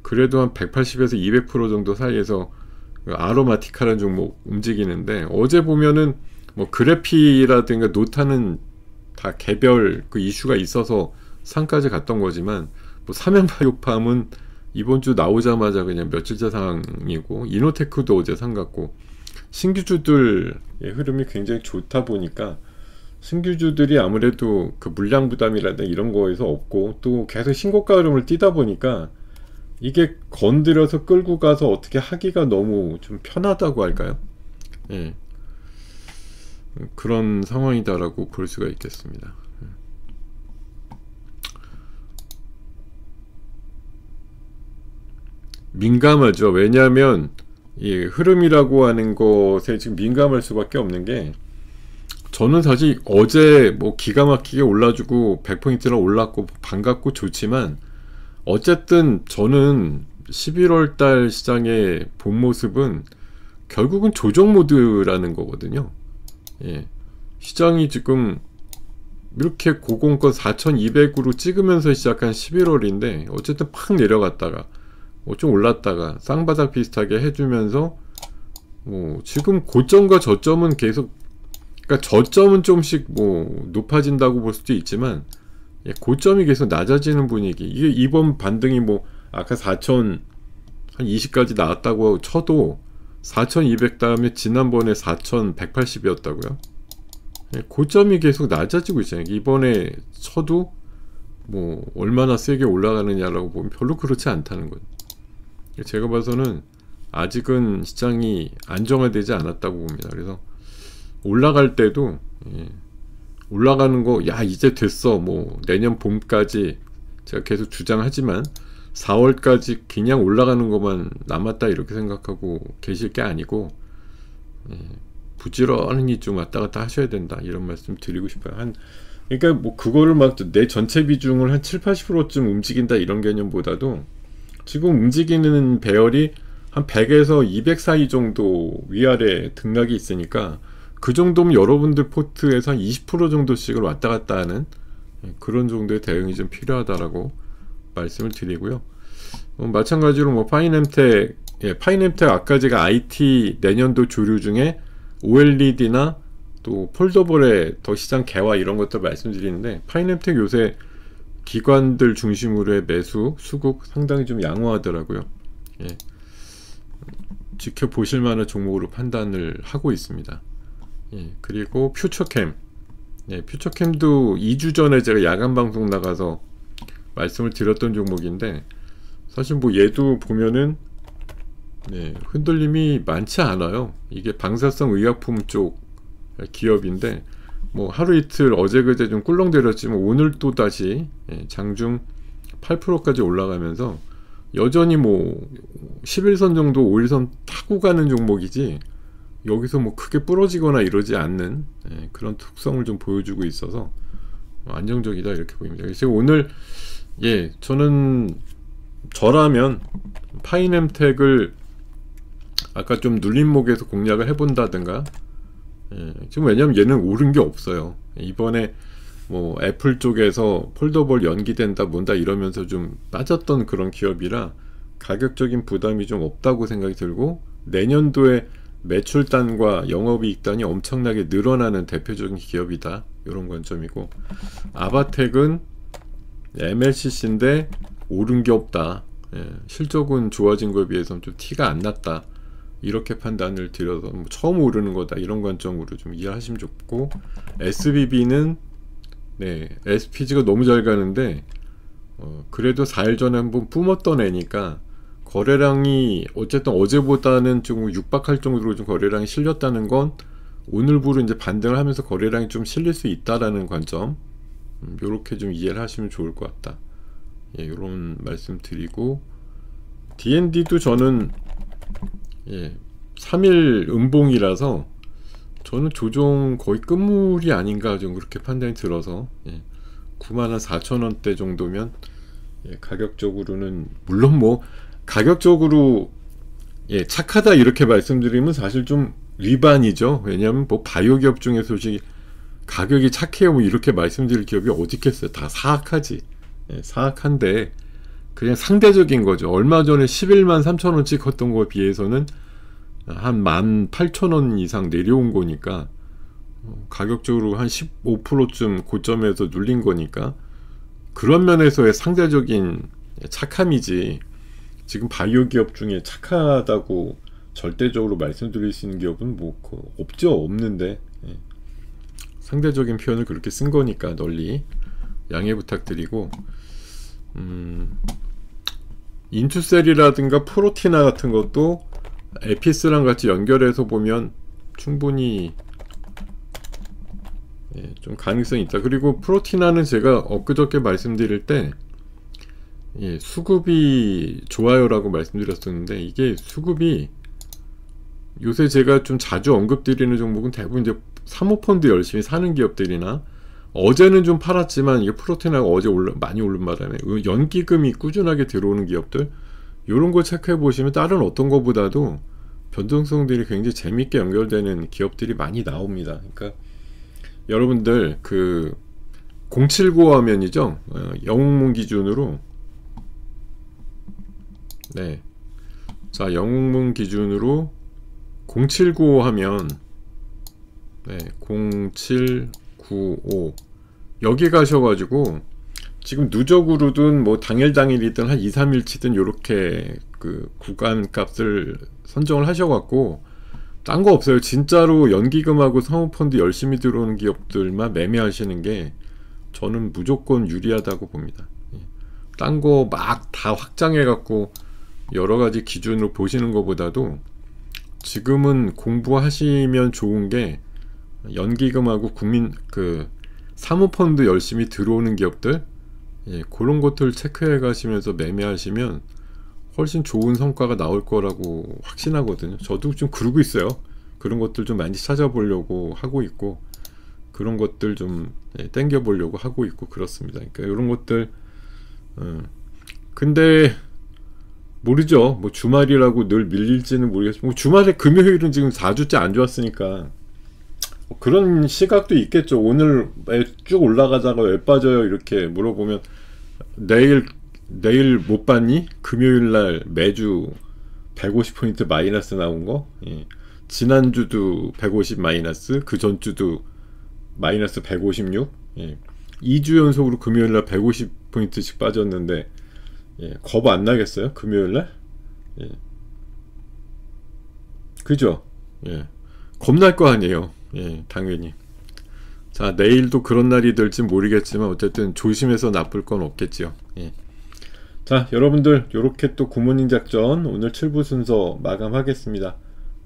그래도 한 180에서 200% 정도 사이에서 아로마티카라는 종목 움직이는데, 어제 보면은 뭐 그래피라든가 노타는 다 개별 그 이슈가 있어서 상까지 갔던 거지만, 뭐 삼양바이오팜은 이번 주 나오자마자 그냥 며칠째 상황이고, 이노테크도 어제 상 갔고, 신규주들의 흐름이 굉장히 좋다 보니까 신규주들이 아무래도 그 물량 부담이라든가 이런 거에서 없고, 또 계속 신고가 흐름을 띄다 보니까 이게 건드려서 끌고 가서 어떻게 하기가 너무 좀 편하다고 할까요? 예. 그런 상황이다라고 볼 수가 있겠습니다. 민감하죠. 왜냐하면 이 흐름이라고 하는 것에 지금 민감할 수밖에 없는 게, 저는 사실 어제 뭐 기가 막히게 올라주고 100포인트나 올랐고 반갑고 좋지만, 어쨌든 저는 11월달 시장의 본 모습은 결국은 조정 모드라는 거거든요. 예. 시장이 지금 이렇게 고공권 4200으로 찍으면서 시작한 11월인데 어쨌든 팍 내려갔다가 뭐 좀 올랐다가 쌍바닥 비슷하게 해주면서 뭐 지금 고점과 저점은 계속, 그러니까 저점은 좀씩 뭐 높아진다고 볼 수도 있지만 예, 고점이 계속 낮아지는 분위기. 이게 이번 반등이 뭐 아까 4,020까지 나왔다고 쳐도 4,200 다음에 지난번에 4,180이었다고요. 예, 고점이 계속 낮아지고 있잖아요. 이번에 쳐도 뭐 얼마나 세게 올라가느냐라고 보면 별로 그렇지 않다는 거죠. 제가 봐서는 아직은 시장이 안정화되지 않았다고 봅니다. 그래서 올라갈 때도 예, 올라가는 거 야 이제 됐어 뭐 내년 봄까지 제가 계속 주장하지만 4월까지 그냥 올라가는 것만 남았다 이렇게 생각하고 계실 게 아니고 예, 부지런히 좀 왔다 갔다 하셔야 된다 이런 말씀 드리고 싶어요. 그러니까 뭐 그거를 막 내 전체 비중을 한 7~80%쯤 움직인다 이런 개념보다도 지금 움직이는 배열이 한 100에서 200 사이 정도 위아래 등락이 있으니까 그 정도면 여러분들 포트에서 한 20% 정도씩을 왔다 갔다 하는 그런 정도의 대응이 좀 필요하다라고 말씀을 드리고요. 마찬가지로 뭐 파이nem텍, 예, 파이nem텍 아까 제가 IT 내년도 주류 중에 OLED나 또 폴더블의 더 시장 개화 이런 것들 말씀드리는데, 파이nem텍 요새 기관들 중심으로의 매수 수급 상당히 좀 양호하더라고요. 예. 지켜보실 만한 종목으로 판단을 하고 있습니다. 예. 그리고 퓨처캠, 예, 퓨처캠도 2주 전에 제가 야간 방송 나가서 말씀을 드렸던 종목인데, 사실 뭐 얘도 보면은 네, 흔들림이 많지 않아요. 이게 방사성 의약품 쪽 기업인데, 뭐 하루 이틀 어제 그제 좀 꿀렁대렸지만 오늘 또 다시 장중 8%까지 올라가면서 여전히 뭐 11선 정도 5일선 타고 가는 종목이지, 여기서 뭐 크게 부러지거나 이러지 않는 그런 특성을 좀 보여주고 있어서 안정적이다 이렇게 보입니다. 그래서 오늘 저라면 파이nem텍을 아까 좀 눌림목에서 공략을 해본다든가, 지금 왜냐면 얘는 오른 게 없어요. 이번에 뭐 애플 쪽에서 폴더블 연기된다 뭔다 이러면서 좀 빠졌던 그런 기업이라 가격적인 부담이 좀 없다고 생각이 들고, 내년도에 매출단과 영업이익단이 엄청나게 늘어나는 대표적인 기업이다, 이런 관점이고, 아바텍은 MLCC인데 오른 게 없다, 실적은 좋아진 거에 비해서는 좀 티가 안 났다, 이렇게 판단을 드려서 뭐 처음 오르는 거다 이런 관점으로 좀 이해하시면 좋고, SBB는 SPG가 너무 잘 가는데 그래도 4일 전에 한번 뿜었던 애니까 거래량이 어쨌든 어제보다는 좀 육박할 정도로 좀 거래량이 실렸다는 건 오늘부로 이제 반등을 하면서 거래량이 좀 실릴 수 있다라는 관점, 요렇게 좀 이해를 하시면 좋을 것 같다. 요런 말씀 드리고, DND도 저는 3일 음봉이라서 저는 조정 거의 끝물이 아닌가 좀 그렇게 판단이 들어서 94,000원대 정도면 가격적으로는, 물론 뭐 가격적으로 착하다 이렇게 말씀드리면 사실 좀 리반이죠. 왜냐하면 뭐 바이오 기업 중에 솔직히 가격이 착해요 뭐 이렇게 말씀드릴 기업이 어디 있겠어요. 다 사악하지. 사악한데 그냥 상대적인 거죠. 얼마 전에 11만 3천원 찍었던 거에 비해서는 한 18,000원 이상 내려온 거니까, 가격적으로 한 15%쯤 고점에서 눌린 거니까 그런 면에서의 상대적인 착함이지, 지금 바이오 기업 중에 착하다고 절대적으로 말씀드릴 수 있는 기업은 뭐 없죠. 없는데 상대적인 표현을 그렇게 쓴 거니까 널리 양해 부탁드리고, 인투셀이라든가 프로티나 같은 것도 에피스랑 같이 연결해서 보면 충분히 좀 가능성이 있다. 그리고 프로티나는 제가 엊그저께 말씀드릴 때 수급이 좋아요 라고 말씀드렸었는데, 이게 수급이 요새 제가 좀 자주 언급드리는 종목은 대부분 이제 사모펀드 열심히 사는 기업들이나, 어제는 좀 팔았지만 이게 프로테나가 어제 많이 오른 바람에 연기금이 꾸준하게 들어오는 기업들, 이런 거 체크해 보시면 다른 어떤 것보다도 변동성들이 굉장히 재밌게 연결되는 기업들이 많이 나옵니다. 그러니까 여러분들 그 079 화면이죠. 영웅문 기준으로, 자 영웅문 기준으로 079 하면 0795 여기 가셔가지고 지금 누적으로든 뭐 당일이든 한 2-3일치든 요렇게 그 구간 값을 선정을 하셔갖고, 딴 거 없어요. 진짜로 연기금하고 사모펀드 열심히 들어오는 기업들만 매매하시는 게 저는 무조건 유리하다고 봅니다. 딴 거 막 다 확장해갖고 여러가지 기준으로 보시는 것보다도 지금은 공부하시면 좋은 게, 연기금하고 사모펀드 열심히 들어오는 기업들, 그런 것들 체크해 가시면서 매매하시면 훨씬 좋은 성과가 나올 거라고 확신하거든요. 저도 좀 그러고 있어요. 그런 것들 좀 많이 찾아보려고 하고 있고, 그런 것들 좀 땡겨 보려고 하고 있고 그렇습니다. 그러니까 이런 것들, 근데 모르죠. 뭐 주말이라고 늘 밀릴지는 모르겠지만, 뭐 주말에 금요일은 지금 4주째 안 좋았으니까 뭐 그런 시각도 있겠죠. 오늘 쭉 올라가다가 왜 빠져요 이렇게 물어보면, 내일 못 봤니? 금요일날 매주 150포인트 마이너스 나온 거? 지난주도 150 마이너스, 그 전주도 마이너스 156. 2주 연속으로 금요일날 150포인트씩 빠졌는데, 겁 안 나겠어요? 금요일날? 그죠? 겁날 거 아니에요. 당연히. 자, 내일도 그런 날이 될지 모르겠지만 어쨌든 조심해서 나쁠 건 없겠지요. 자, 여러분들 요렇게 또 굿모닝 작전 오늘 7부 순서 마감하겠습니다.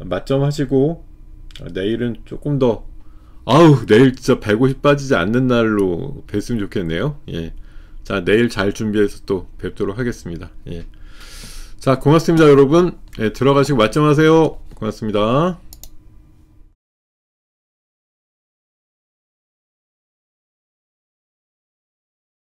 맞점 하시고 내일은 조금 더 내일 진짜 150 빠지지 않는 날로 뵀으면 좋겠네요. 자, 내일 잘 준비해서 또 뵙도록 하겠습니다. 자, 고맙습니다 여러분. 들어가시고 맞점 하세요. 고맙습니다.